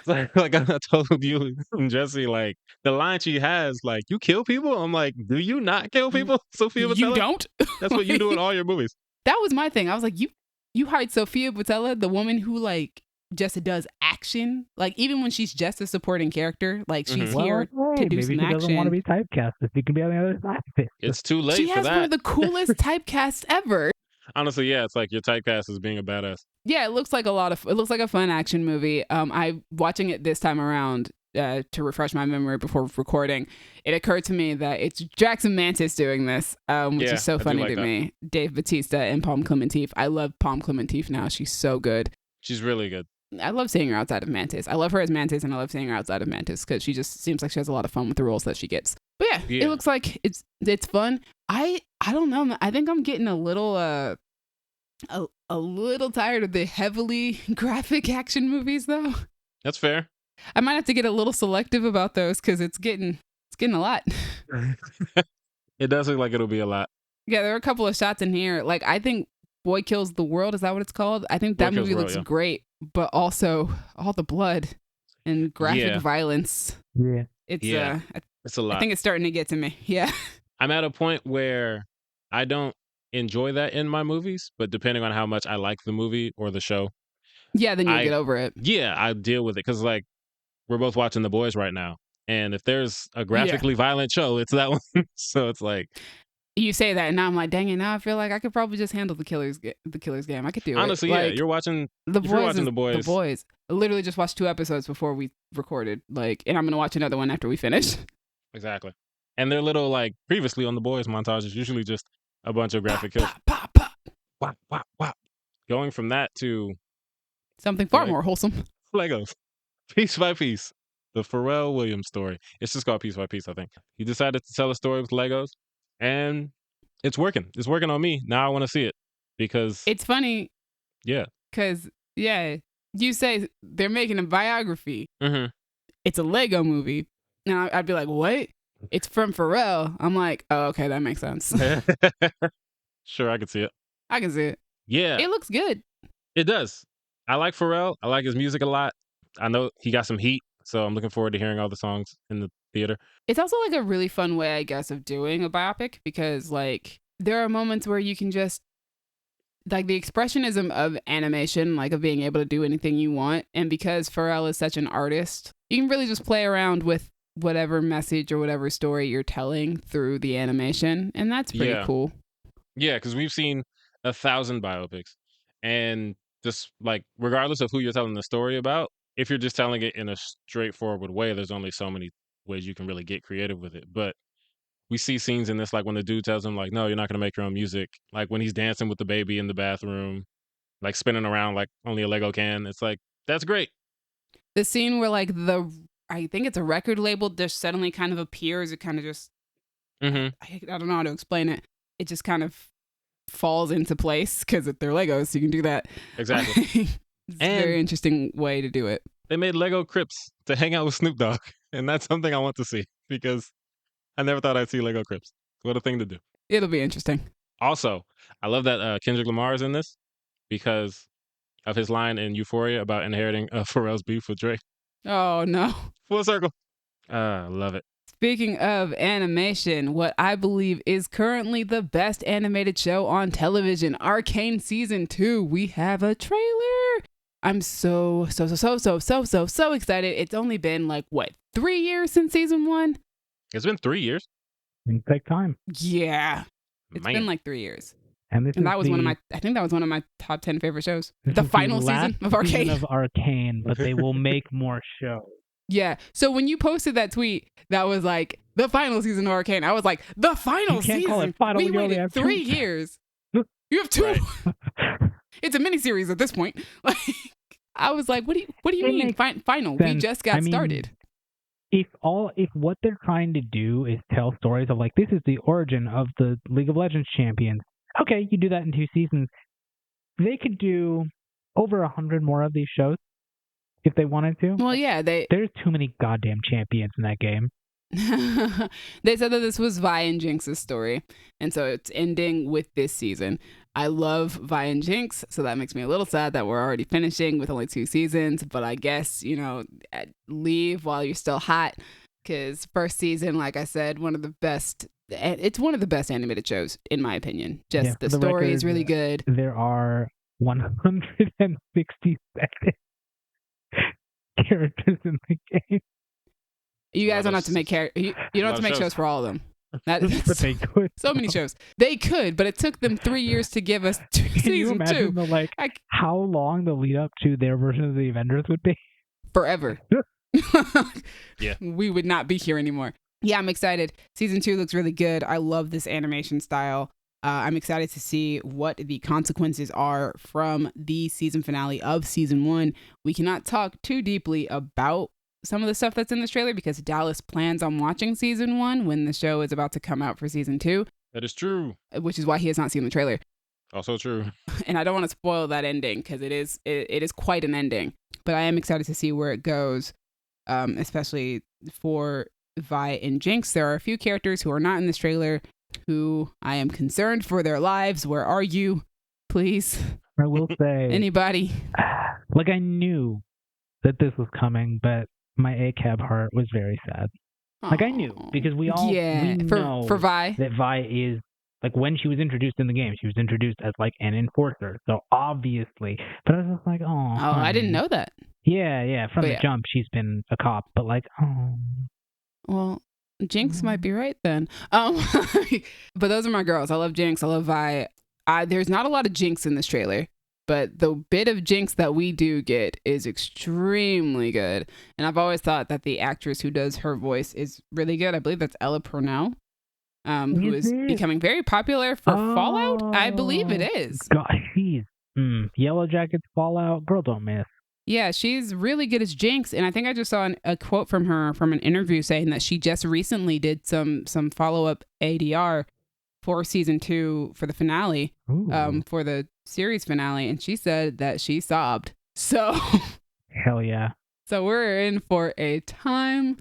like I told you and Jesse, like the line she has, like, you kill people? I'm like, do you not kill people, Sofia Boutella? You don't? That's what you do in all your movies. That was my thing. I was like, you hired Sofia Boutella, the woman who like just does action. Like even when she's just a supporting character, like she's Well, here to do maybe some she doesn't want to action. be typecast. If she can be on the other side. It's too late She for has that. one of the coolest typecasts ever. Honestly, yeah, it's like your typecast is being a badass. Yeah, it looks like a fun action movie. I watching it this time around to refresh my memory before recording. It occurred to me that it's Drax and Mantis doing this, which Yeah, is so I do funny like to that. me. Dave Bautista and Palm Clementif. I love Palm Clementif now. She's so good. She's really good. I love seeing her outside of Mantis. I love her as Mantis, and I love seeing her outside of Mantis because she just seems like she has a lot of fun with the roles that she gets. But yeah, it looks like it's fun. I don't know. I think I'm getting a little a little tired of the heavily graphic action movies, though. That's fair. I might have to get a little selective about those because it's getting a lot. It does look like it'll be a lot. Yeah, there are a couple of shots in here. Like I think Boy Kills the World, is that what it's called? I think that movie looks great, but also all the blood and graphic violence. Yeah. It's it's a lot. I think it's starting to get to me. Yeah. I'm at a point where I don't enjoy that in my movies, but depending on how much I like the movie or the show. Yeah, then you'll get over it. Yeah, I deal with it because like we're both watching The Boys right now. And if there's a graphically violent show, it's that one. So it's like you say that, and now I'm like, dang it! Now I feel like I could probably just handle the Killer's Game. I could do honestly, it. yeah. Like, You're watching The Boys. The Boys. I literally just watched 2 episodes before we recorded. Like, and I'm gonna watch another one after we finish. Exactly. And their little like previously on The Boys montage is usually just a bunch of graphic kills. Pop, pop, pop. Wop, wop, wop. Going from that to something far more wholesome. Legos, piece by piece. The Pharrell Williams story. It's just called Piece by Piece, I think. He decided to tell a story with Legos, and it's working. It's working on me. Now I want to see it because it's funny. Yeah. Because, you say they're making a biography. Mm-hmm. It's a Lego movie. And I'd be like, what? It's from Pharrell. I'm like, oh, okay, that makes sense. Sure, I can see it. I can see it. Yeah. It looks good. It does. I like Pharrell. I like his music a lot. I know he got some heat. So I'm looking forward to hearing all the songs in the theater. It's also like a really fun way, I guess, of doing a biopic because like there are moments where you can just like the expressionism of animation, like of being able to do anything you want. And because Pharrell is such an artist, you can really just play around with whatever message or whatever story you're telling through the animation. And that's pretty cool. Yeah, because we've seen 1,000 biopics. And just like, regardless of who you're telling the story about, if you're just telling it in a straightforward way, there's only so many ways you can really get creative with it. But we see scenes in this, like when the dude tells him, like, no, you're not going to make your own music. Like when he's dancing with the baby in the bathroom, like spinning around like only a Lego can. It's like, that's great. The scene where like I think it's a record label just suddenly kind of appears. It kind of just, I don't know how to explain it. It just kind of falls into place because they're Legos, so you can do that. Exactly. It's a very interesting way to do it. They made Lego Crips to hang out with Snoop Dogg, and that's something I want to see because I never thought I'd see Lego Crips. What a thing to do. It'll be interesting. Also, I love that Kendrick Lamar is in this because of his line in Euphoria about inheriting Pharrell's beef with Drake. Oh, no. Full circle. I love it. Speaking of animation, what I believe is currently the best animated show on television, Arcane Season 2. We have a trailer. I'm so excited. It's only been like, 3 years since Season 1? It's been 3 years. It take time. Yeah. It's been like 3 years. And that was I think that was one of my top 10 favorite shows. The final season of Arcane. Of Arcane, but they will make more shows. Yeah. So when you posted that tweet, that was like the final season of Arcane. I was like, the final you can't season. Call it final. We waited 3 years. You have 2. Right. It's a miniseries at this point. Like, I was like, what do you mean final? We just got started. If what they're trying to do is tell stories of like this is the origin of the League of Legends champions, okay, you do that in 2 seasons. They could do over 100 more of these shows if they wanted to. Well, yeah, there's too many goddamn champions in that game. They said that this was Vi and Jinx's story, and so it's ending with this season. I love Vi and Jinx, so that makes me a little sad that we're already finishing with only 2 seasons, but I guess, leave while you're still hot, because first season, like I said, it's one of the best animated shows, in my opinion. Just the story is really good. There are 160 seconds characters in the game. You guys don't have to make you don't have to make shows for all of them. But they could. So many shows. They could, but it took them 3 years to give us Can you imagine two. How long the lead up to their version of the Avengers would be? Forever. Yeah. We would not be here anymore. Yeah, I'm excited. Season 2 looks really good. I love this animation style. I'm excited to see what the consequences are from the season finale of season 1. We cannot talk too deeply about some of the stuff that's in this trailer because Dallas plans on watching season 1 when the show is about to come out for season 2. That is true. Which is why he has not seen the trailer. Also true. And I don't want to spoil that ending because it is quite an ending. But I am excited to see where it goes, especially for Vi and Jinx. There are a few characters who are not in this trailer who I am concerned for their lives. Where are you? Please. I will say. Anybody? Like, I knew that this was coming, but my ACAB heart was very sad. Like, I knew, because we know for Vi. that Vi is, like, when she was introduced in the game, she was introduced as, like, an enforcer. So, obviously. But I was just like, oh. Oh, I didn't know that. Yeah. From the jump, she's been a cop. But, like, oh. Well, Jinx might be right then. But those are my girls. I love Jinx. I love Vi. There's not a lot of Jinx in this trailer. But the bit of Jinx that we do get is extremely good. And I've always thought that the actress who does her voice is really good. I believe that's Ella Purnell, who is becoming very popular for Fallout. I believe it is. God, she's Yellow Jackets, Fallout, girl don't miss. Yeah, she's really good as Jinx. And I think I just saw a quote from her from an interview saying that she just recently did some follow-up ADR for season 2 for the finale, for the series finale, and she said that she sobbed. So hell yeah. So we're in for a time,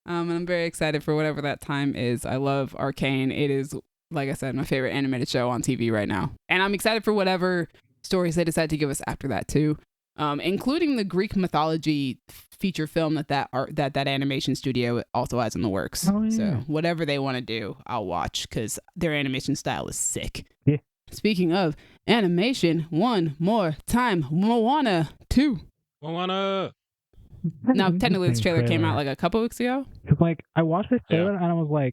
and I'm very excited for whatever that time is. I love Arcane. It is, like I said, my favorite animated show on TV right now, and I'm excited for whatever stories they decide to give us after that too, including the Greek mythology feature film that animation studio also has in the works. Oh, yeah. So whatever they want to do, I'll watch because their animation style is sick. Yeah. Speaking of animation, one more time, Moana 2. Moana. Now, technically, this trailer came out like a couple weeks ago. Cause like I watched this trailer and I was like,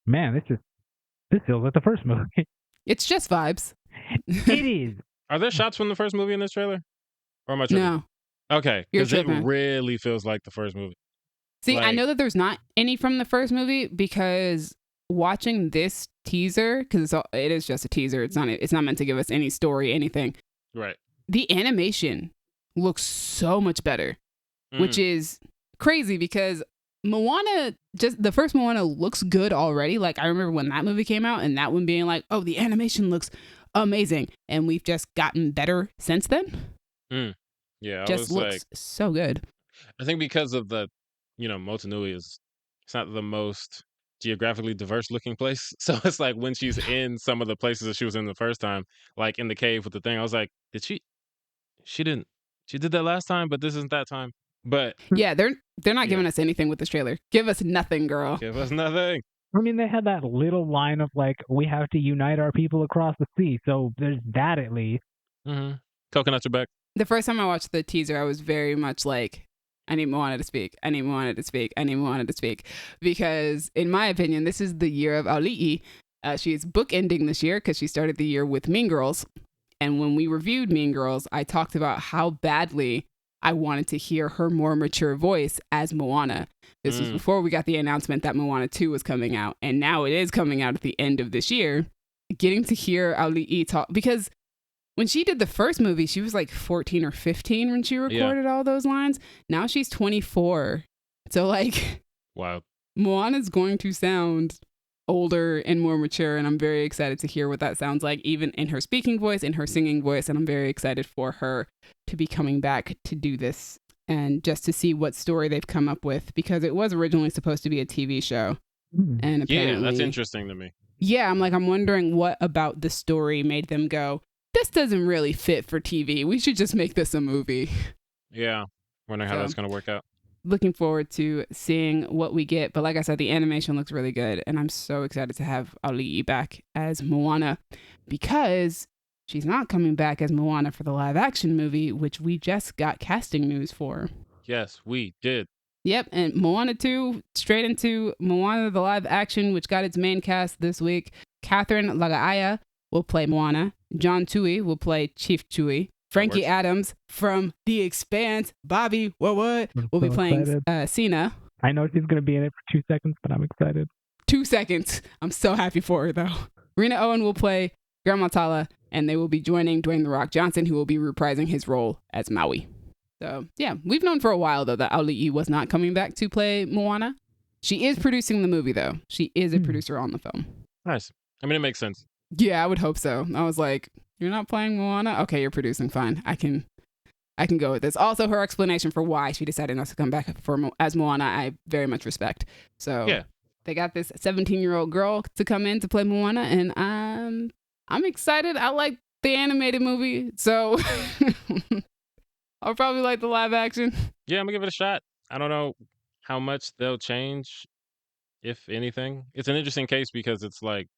man, this feels like the first movie. It's just vibes. It is. Are there shots from the first movie in this trailer? Or am I tripping? No. Okay, because it really feels like the first movie. See, I know that there's not any from the first movie because watching this teaser, because it is just a teaser. It's not meant to give us any story, anything. Right. The animation looks so much better, which is crazy because Moana, just the first Moana looks good already. Like I remember when that movie came out and that one being like, oh, the animation looks amazing. And we've just gotten better since then. Yeah, just looks like, so good. I think because of the, Motunui it's not the most geographically diverse looking place. So it's like when she's in some of the places that she was in the first time, like in the cave with the thing, I was like, she did that last time, but this isn't that time. But yeah, they're not giving us anything with this trailer. Give us nothing, girl. Give us nothing. I mean, they had that little line of like, we have to unite our people across the sea. So there's that at least. Coconuts are back. The first time I watched the teaser, I was very much like, I need Moana to speak. I need Moana to speak. I need Moana to speak. Because in my opinion, this is the year of Auli'i. She's bookending this year because she started the year with Mean Girls. And when we reviewed Mean Girls, I talked about how badly I wanted to hear her more mature voice as Moana. This was before we got the announcement that Moana 2 was coming out. And now it is coming out at the end of this year. Getting to hear Auli'i talk, because when she did the first movie, she was like 14 or 15 when she recorded all those lines. Now she's 24. So like, wow, Moana's going to sound older and more mature. And I'm very excited to hear what that sounds like, even in her speaking voice, in her singing voice. And I'm very excited for her to be coming back to do this and just to see what story they've come up with, because it was originally supposed to be a TV show. And apparently, that's interesting to me. Yeah, I'm wondering what about the story made them go, this doesn't really fit for TV. We should just make this a movie. Yeah. Wondering how that's going to work out. Looking forward to seeing what we get. But like I said, the animation looks really good. And I'm so excited to have Auli'i back as Moana, because she's not coming back as Moana for the live action movie, which we just got casting news for. Yes, we did. Yep, and Moana 2, straight into Moana the live action, which got its main cast this week. Catherine Lagaaya will play Moana. John Tui will play Chief Tui. Frankie works. Adams from The Expanse, Bobby, what, I'm will be so playing excited. Sina. I know she's going to be in it for 2 seconds, but I'm excited. 2 seconds. I'm so happy for her, though. Rena Owen will play Grandma Tala, and they will be joining Dwayne The Rock Johnson, who will be reprising his role as Maui. So, yeah, we've known for a while, though, that Auli'i was not coming back to play Moana. She is producing the movie, though. She is a producer on the film. Nice. I mean, it makes sense. Yeah, I would hope so. I was like, you're not playing Moana? Okay, you're producing. Fine. I can go with this. Also, her explanation for why she decided not to come back as Moana, I very much respect. So, Yeah. They got this 17-year-old girl to come in to play Moana, and I'm excited. I like the animated movie, so I'll probably like the live action. Yeah, I'm gonna give it a shot. I don't know how much they'll change, if anything. It's an interesting case because it's like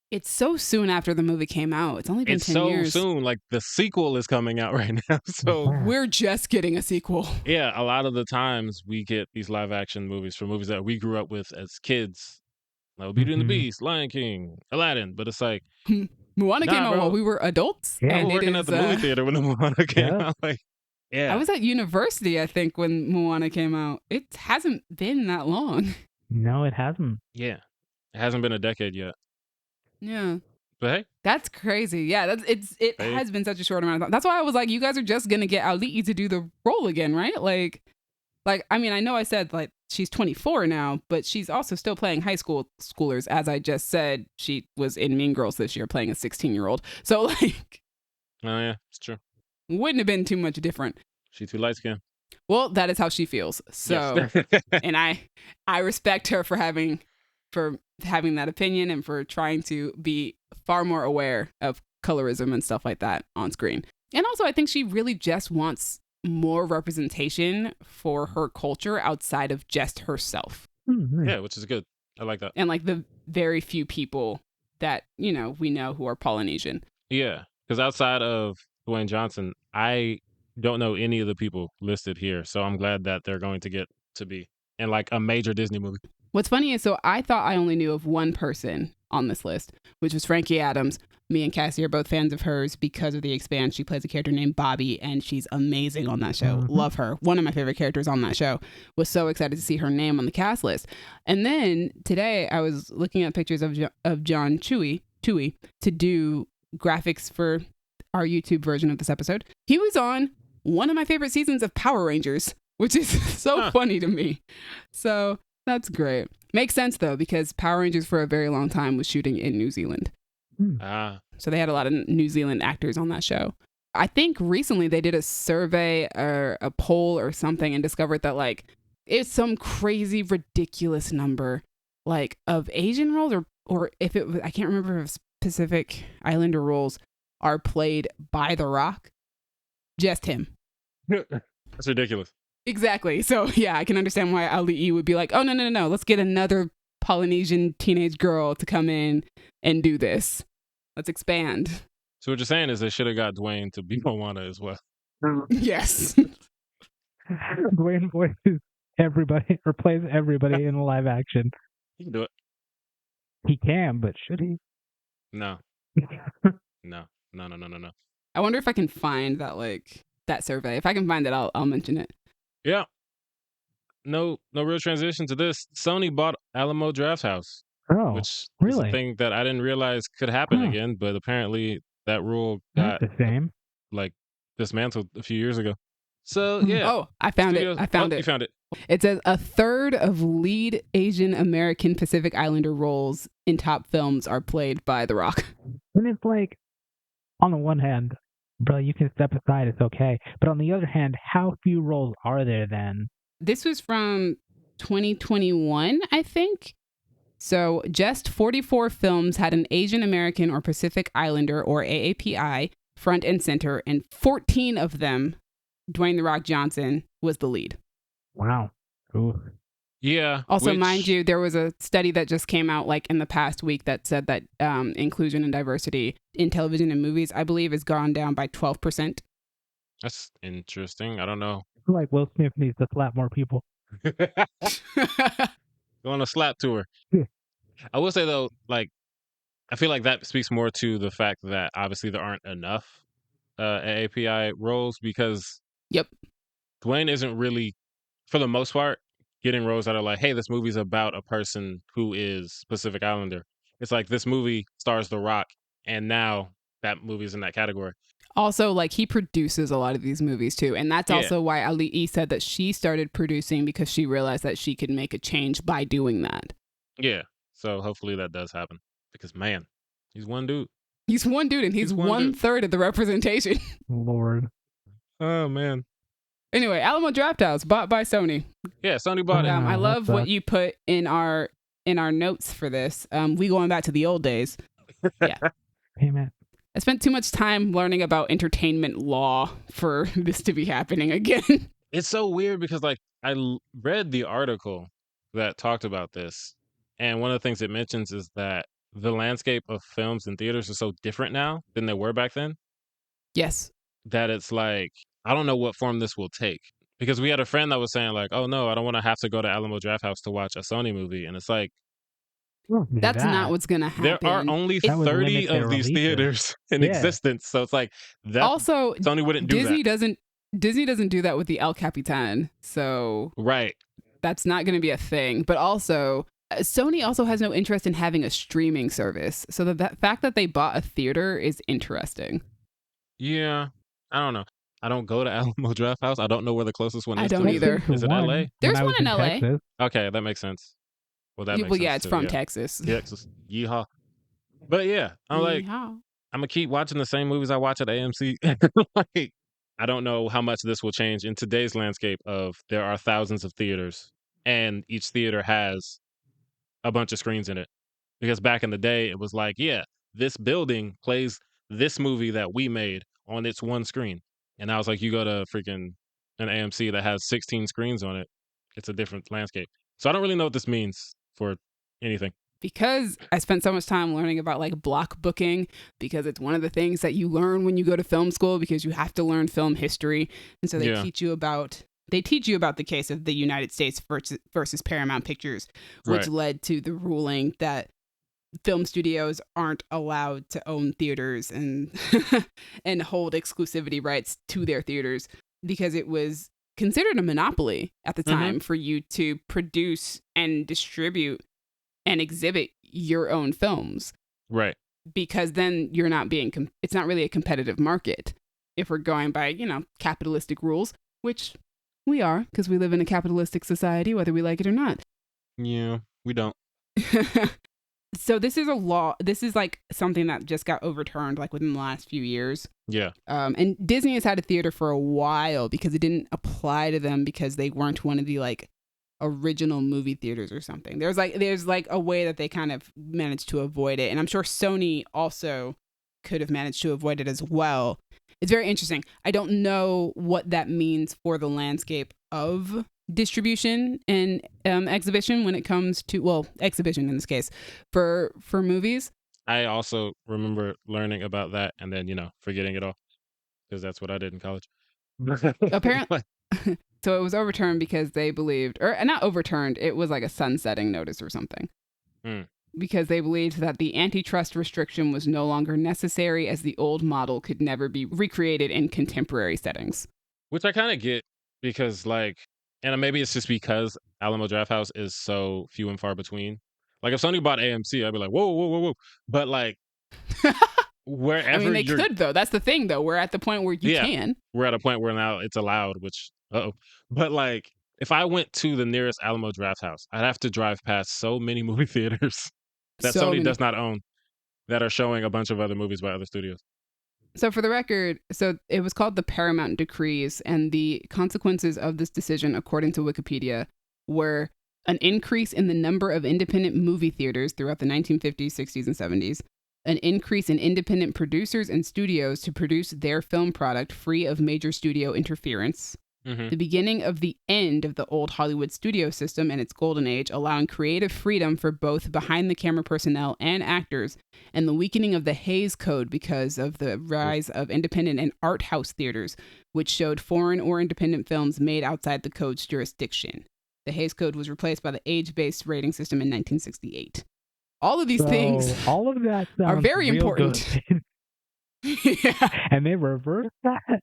It's so soon after the movie came out. It's only been it's 10 so years. soon. Like the sequel is coming out right now, so We're just getting a sequel. yeah. A lot of the times we get these live action movies for movies that we grew up with as kids. Like Beauty and the Beast, Lion King, Aladdin, but it's like Moana came out bro. while we were adults. Yeah. I and was working at the movie theater when the Moana came out. Like, yeah, I was at university, I think, when Moana came out. It hasn't been that long. No, it hasn't. yeah. It hasn't been a decade yet, Yeah. but hey, That's crazy. Yeah, it Hey. has been such a short amount of time. That's why I was like, you guys are just gonna get Auli'i to do the role again, right? Like I mean, I know I said like she's 24 now, but she's also still playing high schoolers. As I just said, she was in Mean Girls this year playing a 16-year-old. So like, oh yeah, it's true. wouldn't have been too much different. She's too light skinned. Well, that is how she feels. So, Yes. and I respect her for having that opinion and for trying to be far more aware of colorism and stuff like that on screen. And also, I think she really just wants more representation for her culture outside of just herself. Yeah, which is good. I like that. And like the very few people that, we know who are Polynesian. Yeah, because outside of Dwayne Johnson, I don't know any of the people listed here. So I'm glad that they're going to get to be in like a major Disney movie. What's funny is, so I thought I only knew of one person on this list, which was Frankie Adams. Me and Cassie are both fans of hers because of The Expanse. She plays a character named Bobby, and she's amazing on that show. Love her. One of my favorite characters on that show. Was so excited to see her name on the cast list. And then today I was looking at pictures of John Tui to do graphics for our YouTube version of this episode. He was on one of my favorite seasons of Power Rangers, which is so funny to me. So that's great. Makes sense, though, because Power Rangers for a very long time was shooting in New Zealand. So they had a lot of New Zealand actors on that show. I think recently they did a survey or a poll or something and discovered that like it's some crazy, ridiculous number like of Asian roles or if it was, I can't remember if Pacific Islander roles are played by The Rock. Just him. That's ridiculous. Exactly. So yeah, I can understand why Auli'i would be like, oh, no. Let's get another Polynesian teenage girl to come in and do this. Let's expand. So what you're saying is they should have got Dwayne to be Moana as well. Yes. Dwayne voices everybody or plays everybody in live action. He can do it. He can, but should he? No. No. I wonder if I can find that survey. If I can find it, I'll mention it. Yeah. No real transition to this. Sony bought Alamo Drafthouse. Oh, which really? is a thing that I didn't realize could happen again, but apparently that rule got the same. like dismantled a few years ago. So yeah. Oh, I found it. I found it. You found it. It says a third of lead Asian American Pacific Islander roles in top films are played by The Rock. And it's like, on the one hand, bro, you can step aside, it's okay. But on the other hand, how few roles are there then? This was from 2021, I think. So just 44 films had an Asian American or Pacific Islander or AAPI front and center, and 14 of them, Dwayne The Rock Johnson was the lead. Wow. Ooh. Yeah. Also, mind you, there was a study that just came out like in the past week that said that inclusion and diversity in television and movies, I believe, has gone down by 12%. That's interesting. I don't know Like Will Smith needs to slap more people. Go on a slap tour. Yeah. I will say though, like I feel like that speaks more to the fact that obviously there aren't enough API roles because Yep. Dwayne isn't really, for the most part, getting roles that are like, hey, this movie's about a person who is Pacific Islander. It's like this movie stars The Rock, and now that movie's in that category. Also, like, he produces a lot of these movies too. And that's Yeah. also why Ali E said that she started producing because she realized that she could make a change by doing that. Yeah. So hopefully that does happen. Because man, he's one dude. He's one dude and he's He's one dude. 1/3 of the representation. Lord. Oh man. Anyway, Alamo Drafthouse, bought by Sony. Yeah, Sony bought it. I that love what sucks. you put in our notes for this. We going back to the old days. Hey, man. I spent too much time learning about entertainment law for this to be happening again. It's so weird because like read the article that talked about this, and one of the things it mentions is that the landscape of films and theaters are so different now than they were back then Yes. that it's like I don't know what form this will take. Because we had a friend that was saying like, "Oh no, I don't want to have to go to Alamo Drafthouse to watch a Sony movie," and it's like That's not what's going to happen. there are only That would 30 limit their of these releases. theaters in Yeah. existence, so it's like that. Also, Sony wouldn't do Disney that, doesn't do that with the El Capitan. So right? that's not going to be a thing. But also, Sony also has no interest in having a streaming service. So that fact that they bought a theater is interesting. Yeah, I don't know. I don't go to Alamo Drafthouse. I don't know where the closest one is. I to don't me. either. Is it LA? There's when I one was in LA. Texas. Okay, that makes sense. Well, that makes sense. Yeah, it's too, from yeah. Texas. Texas. Yeehaw. But yeah, I'm like, Yeehaw. I'm gonna keep watching the same movies I watch at AMC. Like, I don't know how much this will change in today's landscape of there are thousands of theaters and each theater has a bunch of screens in it. Because back in the day, it was like, yeah, this building plays this movie that we made on its one screen. And now it's like you go to freaking an AMC that has 16 screens on it. It's a different landscape. So I don't really know what this means for anything. Because I spent so much time learning about like block booking, because it's one of the things that you learn when you go to film school, because you have to learn film history. And so they Yeah. teach you about the case of the United States versus Paramount Pictures, which Right. led to the ruling that film studios aren't allowed to own theaters and and hold exclusivity rights to their theaters, because it was considered a monopoly at the time for you to produce and distribute and exhibit your own films, Right. because then you're not being it's not really a competitive market if we're going by, capitalistic rules, which we are, because we live in a capitalistic society, whether we like it or not. Yeah, we don't. So this is a law. This is like something that just got overturned like within the last few years. Yeah. And Disney has had a theater for a while because it didn't apply to them because they weren't one of the like original movie theaters or something. There's like a way that they kind of managed to avoid it. And I'm sure Sony also could have managed to avoid it as well. It's very interesting. I don't know what that means for the landscape of distribution and exhibition when it comes to, well, exhibition in this case, for movies. I also remember learning about that and then, forgetting it all because that's what I did in college. Apparently. So it was overturned because they believed, or not overturned, it was like a sunsetting notice or something. Because they believed that the antitrust restriction was no longer necessary, as the old model could never be recreated in contemporary settings. Which I kind of get because, like, and maybe it's just because Alamo Drafthouse is so few and far between. Like, if Sony bought AMC, I'd be like, whoa, whoa, whoa, whoa. But, like, wherever I mean, they could, though. That's the thing, though. We're at the point where you can. We're at a point where now it's allowed, which, But, like, if I went to the nearest Alamo Drafthouse, I'd have to drive past so many movie theaters that Sony does not own that are showing a bunch of other movies by other studios. So for the record, it was called the Paramount Decrees, and the consequences of this decision, according to Wikipedia, were an increase in the number of independent movie theaters throughout the 1950s, 60s, and 70s, an increase in independent producers and studios to produce their film product free of major studio interference, Mhm. The beginning of the end of the old Hollywood studio system and its golden age, allowing creative freedom for both behind the camera personnel and actors, and the weakening of the Hays Code because of the rise of independent and art house theaters, which showed foreign or independent films made outside the code's jurisdiction. The Hays Code was replaced by the age-based rating system in 1968. All of these things all of that are very real important. good. Yeah. And they reversed that.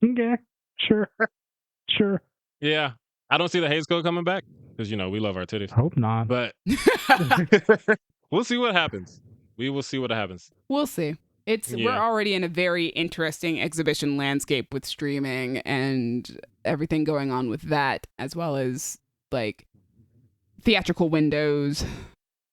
Okay, sure. Yeah. I don't see the Hays Code coming back because we love our titties. Hope not. But we'll see what happens. We will see what happens. We'll see. We're Yeah. already in a very interesting exhibition landscape with streaming and everything going on with that, as well as like theatrical windows.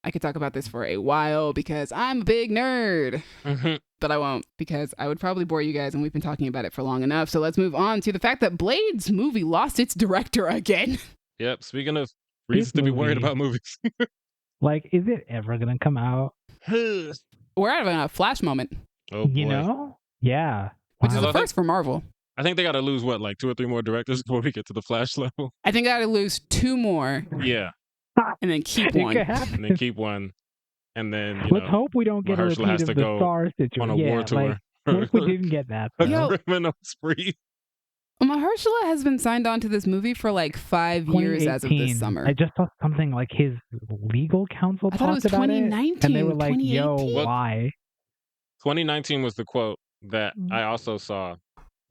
I could talk about this for a while because I'm a big nerd, Mhm. but I won't because I would probably bore you guys, and we've been talking about it for long enough. So let's move on to the fact that Blade's movie lost its director again. Yep. Speaking of reasons to be worried movie- about movies. Like, is it ever gonna come out? We're having a Flash moment, Oh boy. You know? Yeah. which is Wow. a first for Marvel. I think they got to lose like 2 or 3 more directors before we get to the Flash level. I think I gotta lose 2 more Yeah. and then keep It one. could happen. And then keep one. And then Let's hope we don't get a Mahershala repeat has of to the go Star situation. on a war tour. Like, what if we didn't get that? A Yo. criminal spree. Mahershala has been signed on to this movie for like 5 years as of this 2018. summer. I just saw something like his legal counsel I thought it was talked about it, 2019, and they were like, "Yo, 2018. why?" 2019 was the quote that I also saw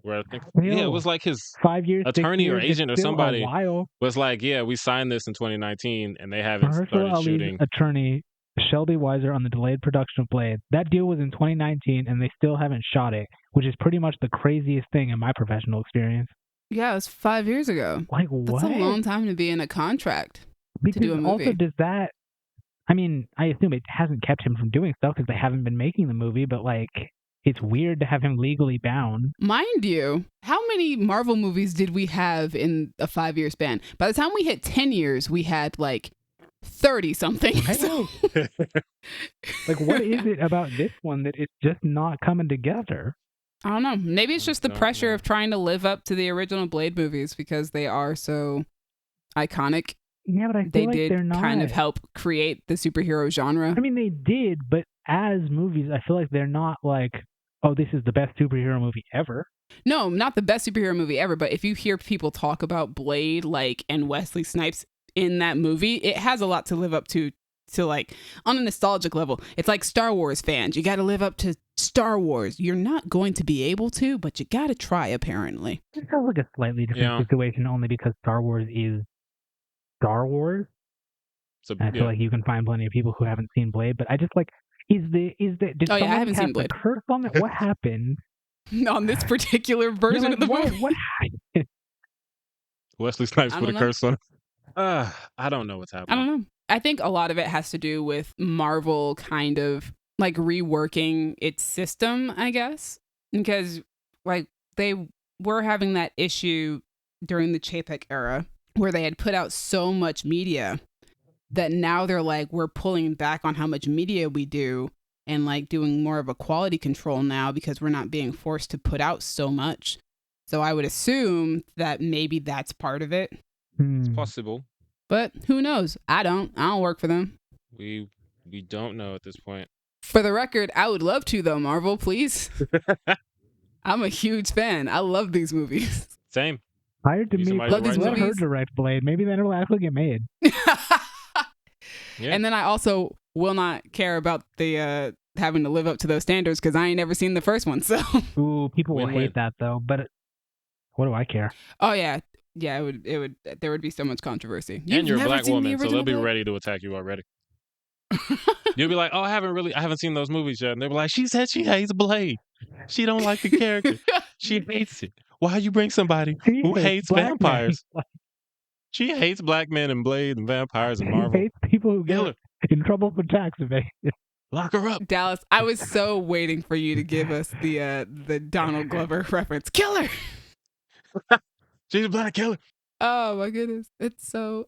where I think, Ew. it was like his 5 years, 6 attorney or years, it's agent or still somebody A while. was like, yeah, we signed this in 2019 and they haven't Mahershala started Ali's shooting. attorney, Shelby Weiser, on the delayed production of Blade. That deal was in 2019, and they still haven't shot it, which is pretty much the craziest thing in my professional experience. Yeah, it was 5 years ago. Like, what? That's a long time to be in a contract. Because do a movie. also, does that? I mean, I assume it hasn't kept him from doing stuff because they haven't been making the movie, but like, it's weird to have him legally bound. Mind you, how many Marvel movies did we have in a 5-year span? By the time we hit 10 years, we had like 30 something. Right? So- Like, what is it about this one that it's just not coming together? I don't know. Maybe it's just the Don't pressure know. of trying to live up to the original Blade movies because they are so iconic. Yeah, but I They feel like did they're not. kind of help create the superhero genre. I mean, they did, but as movies, I feel like they're not like, oh, this is the best superhero movie ever. No, not the best superhero movie ever, but if you hear people talk about Blade, like, and Wesley Snipes in that movie, it has a lot to live up to like, on a nostalgic level. It's like Star Wars fans. You got to live up to Star Wars. You're not going to be able to, but you got to try, apparently. It sounds like a slightly different Yeah. situation only because Star Wars is Star Wars. So, And I feel like you can find plenty of people who haven't seen Blade, but I just like, did Oh, yeah, I someone haven't seen cast Blade. a curse on it? What happened? On this particular version Yeah, of the like, movie. what happened? Wesley Snipes I put a don't know. curse on it. I don't know what's I happening. don't know. I think a lot of it has to do with Marvel kind of like reworking its system, I guess, because like they were having that issue during the Chapek era where they had put out so much media that now they're like, we're pulling back on how much media we do and like doing more of a quality control now because we're not being forced to put out so much. So I would assume that maybe that's part of it. Possible. But who knows? I don't work for them. We don't know at this point. For the record, I would love to though, Marvel, please. I'm a huge fan. I love these movies. Same. Hired to Use me. somebody Love to these write Let her movies. direct Blade. Maybe then it'll actually get made. Yeah. And then I also will not care about the having to live up to those standards because I ain't never seen the first one. So, Ooh, people will Win-win. hate that though. But what do I care? oh yeah, it would there would be so much controversy. And you're a never black seen the woman, so they'll original be Blade? ready to attack you already. You'll be like, oh, I haven't seen those movies yet. And they'll be like, she said she hates Blade. She don't like the character. She hates it. Why you bring somebody who hates black men. vampires? She hates black men and Blade and vampires and She Marvel. hates people who Kill get her. in trouble for tax evasion. Lock her up. Dallas, I was so waiting for you to give us the Donald Glover reference. Killer. She's a black killer. Oh my goodness. It's so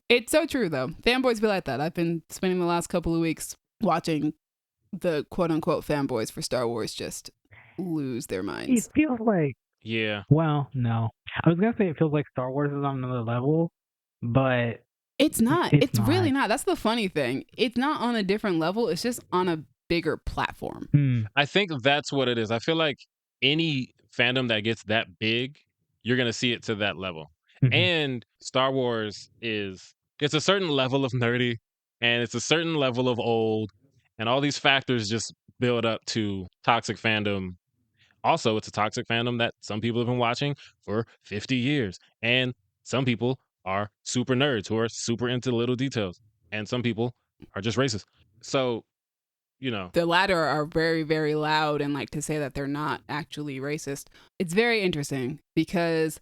true though. Fanboys be like that. I've been spending the last couple of weeks watching the quote unquote fanboys for Star Wars just lose their minds. It feels like Yeah. Well, no. I was gonna say it feels like Star Wars is on another level, but It's not. It's It's really not. not. That's the funny thing. It's not on a different level. It's just on a bigger platform. I think that's what it is. I feel like any fandom that gets that big, you're gonna see it to that level. Mhm. And Star Wars it's a certain level of nerdy and it's a certain level of old, and all these factors just build up to toxic fandom. Also, it's a toxic fandom that some people have been watching for 50 years. And some people are super nerds who are super into little details. And some people are just racist. So, you know, The latter are very, very loud and like to say that they're not actually racist. It's very interesting because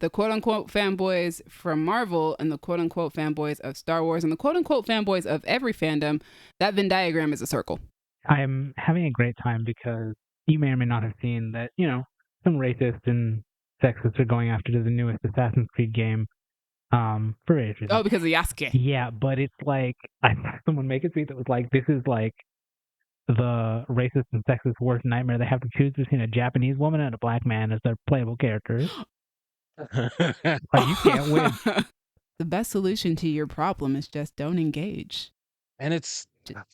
the quote unquote fanboys from Marvel and the quote unquote fanboys of Star Wars and the quote unquote fanboys of every fandom, that Venn diagram is a circle. I'm having a great time because you may or may not have seen that, some racists and sexists are going after the newest Assassin's Creed game for various reasons. Oh, because of Yasuke. Yeah, but it's like, I saw someone make a tweet that was like, this is like the racist and sexist worst nightmare. They have to choose between a Japanese woman and a black man as their playable characters. Like, you can't win. The best solution to your problem is just don't engage. and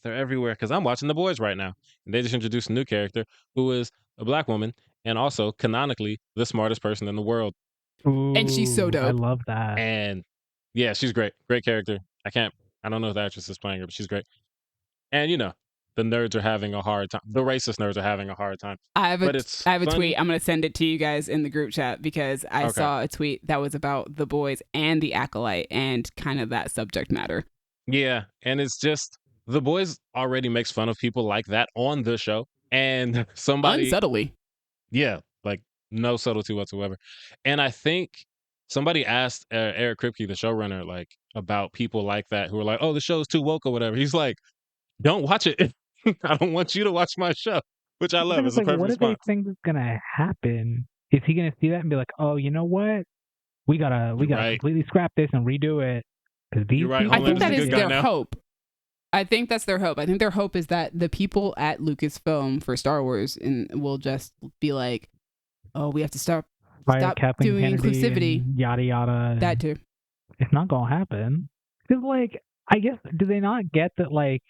they're everywhere because I'm watching The Boys right now. And they just introduced a new character who is a black woman and also canonically the smartest person in the world. Ooh, And she's so dope. I love that. And yeah, she's great. Great character. I don't know if the actress is playing her, but she's great. And the nerds are having a hard time. The racist nerds are having a hard time. I have But a it's tweet. funny. I'm going to send it to you guys in the group chat because I Okay. saw a tweet that was about The Boys and The Acolyte and kind of that subject matter. Yeah, and it's just The Boys already makes fun of people like that on the show, and somebody, Unsubtly. yeah, like no subtlety whatsoever. And I think somebody asked Eric Kripke, the showrunner, like about people like that who are like, "Oh, the show's too woke" or whatever. He's like, "Don't watch it. I don't want you to watch my show," which I But love. it's It's a like, perfect what do they response. think is gonna happen? Is he gonna see that and be like, "Oh, you know what? We gotta right. completely scrap this and redo it"? Because these You're right. people I think Homelander's that a is good guy their now. hope. I think that's their hope. I think their hope is that the people at Lucasfilm for Star Wars will just be like, "Oh, we have to stop fire Kathleen doing Kennedy inclusivity." and yada yada. That too. It's not gonna happen. Because, like, I guess, do they not get that, like,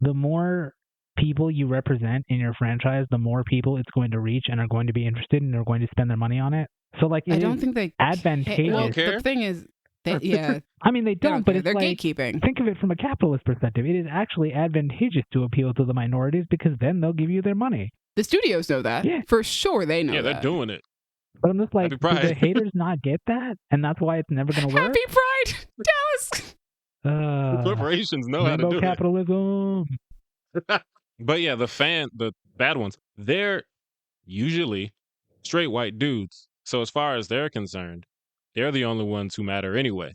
the more people you represent in your franchise, the more people it's going to reach and are going to be interested and are going to spend their money on it? So, like, I don't think they advantageous. Well, They don't care. the thing is, yeah, I mean, they they don't, don't but care. it's They're like, gatekeeping. think of it from a capitalist perspective. It is actually advantageous to appeal to the minorities because then they'll give you their monay. The studios know that. Yeah. For sure they know Yeah, they're that. doing it. But I'm just like, Happy do the Pride. haters not get that? And that's why it's never going to work? Happy Pride, Dallas. Corporations know how to Rainbow do capitalism. it. But yeah, the bad ones, they're usually straight white dudes. So as far as they're concerned, they're the only ones who matter anyway.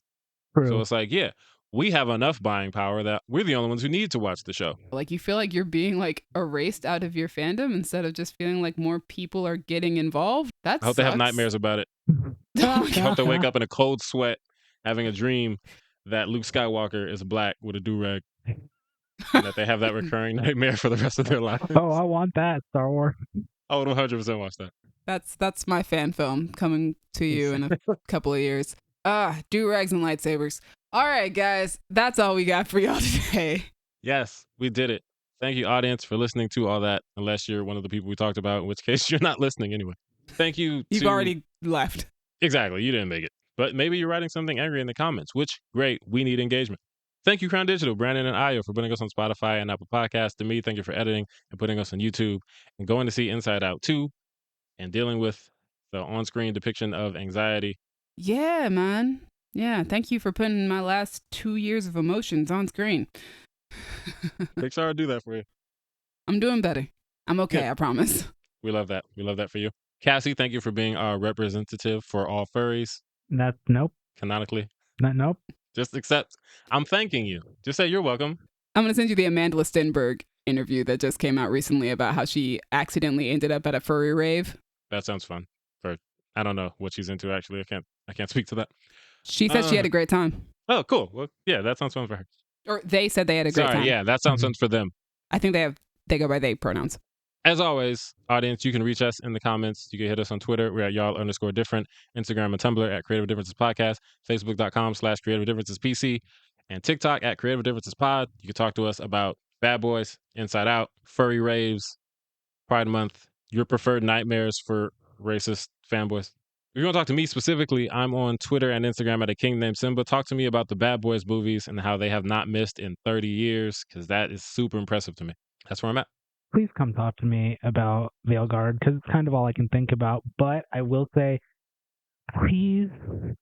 True. So it's like, yeah, we have enough buying power that we're the only ones who need to watch the show. Like, you feel like you're being like erased out of your fandom instead of just feeling like more people are getting involved. That I hope they have sucks. nightmares about it. Oh, I hope they wake up in a cold sweat having a dream that Luke Skywalker is black with a do-rag. And that they have that recurring nightmare for the rest of their lives. Oh, I want that, Star Wars. I would 100% watch that. That's my fan film coming to you in a couple of years. Do-rags and lightsabers. All right, guys, that's all we got for y'all today. Yes, we did it. Thank you, audience, for listening to all that, unless you're one of the people we talked about, in which case you're not listening anyway. Thank you. You've already left. Exactly, you didn't make it. But maybe you're writing something angry in the comments, which, great, we need engagement. Thank you, Crown Digital, Brandon and Ayo, for putting us on Spotify and Apple Podcasts. To me, thank you for editing and putting us on YouTube and going to see Inside Out 2 and dealing with the on-screen depiction of anxiety. Yeah, man. Yeah, thank you for putting my last 2 years of emotions on screen. Pixar will do that for you. I'm doing better. I'm okay, Good. I promise. We love that. We love that for you. Cassie, thank you for being our representative for all furries, That's nope. canonically. Nope. Just accept. I'm thanking you. Just say you're welcome. I'm going to send you the Amanda Stenberg interview that just came out recently about how she accidentally ended up at a furry rave. That sounds fun. I don't know what she's into, actually. I can't speak to that. She said she had a great time. Oh, cool. Well, yeah, that sounds fun for her. Or they said they had a great Sorry, time. yeah, that sounds fun for them. I think they go by they pronouns. As always, audience, you can reach us in the comments. You can hit us on Twitter. We're at y'all_different. Instagram and Tumblr at Creative Differences Podcast. Facebook.com/Creative Differences PC. And TikTok at Creative Differences Pod. You can talk to us about Bad Boys, Inside Out, furry raves, Pride Month, your preferred nightmares for racist fanboys. If you want to talk to me specifically, I'm on Twitter and Instagram at a king named Simba. Talk to me about the Bad Boys movies and how they have not missed in 30 years, because that is super impressive to me. That's where I'm at. Please come talk to me about Veilguard, because it's kind of all I can think about. But I will say, please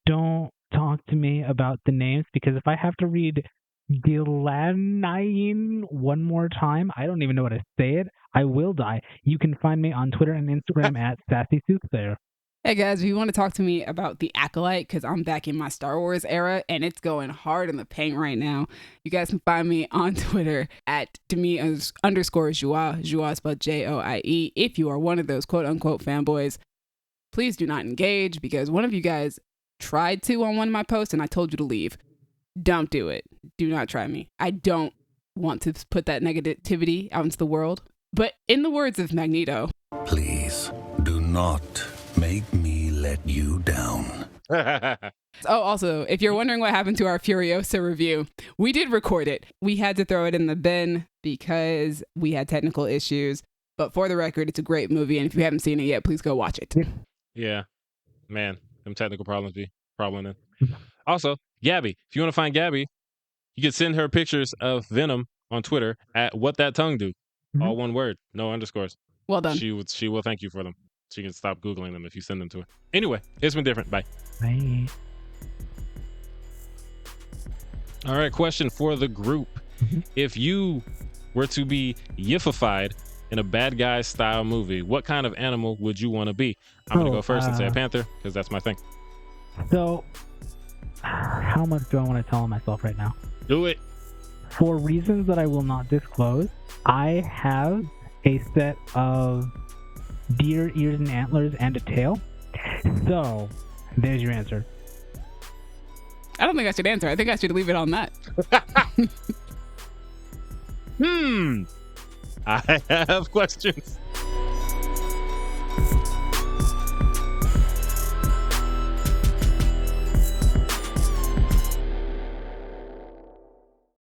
don't talk to me about the names, because if I have to read Delanine one more time, I don't even know how to say it, I will die. You can find me on Twitter and Instagram at Sassy Soothsayer. Hey guys, if you want to talk to me about the Acolyte, because I'm back in my Star Wars era and it's going hard in the paint right now, you guys can find me on Twitter at Demi_Joie. Joie spelled Joie. If you are one of those quote unquote fanboys, please do not engage, because one of you guys tried to on one of my posts and I told you to leave. Don't do it. Do not try me. I don't want to put that negativity out into the world. But in the words of Magneto, please do not make me let you down. Oh, also, if you're wondering what happened to our Furiosa review, we did record it. We had to throw it in the bin because we had technical issues. But for the record, it's a great movie. And if you haven't seen it yet, please go watch it. Yeah, man, them technical problems be problem in. Also, Gaby, if you want to find Gaby, you can send her pictures of Venom on Twitter at What That Tongue Do. All one word, no underscores. Well done. She will thank you for them. She can stop Googling them if you send them to her. Anyway, it's been different. Bye. Bye. All right, question for the group. If you were to be yifified in a bad guy style movie, what kind of animal would you want to be? I'm going to go first and say a panther, because that's my thing. So, how much do I want to tell myself right now? Do it. For reasons that I will not disclose, I have a set of deer ears and antlers and a tail. So, there's your answer. I don't think I should answer. I think I should leave it on that. I have questions.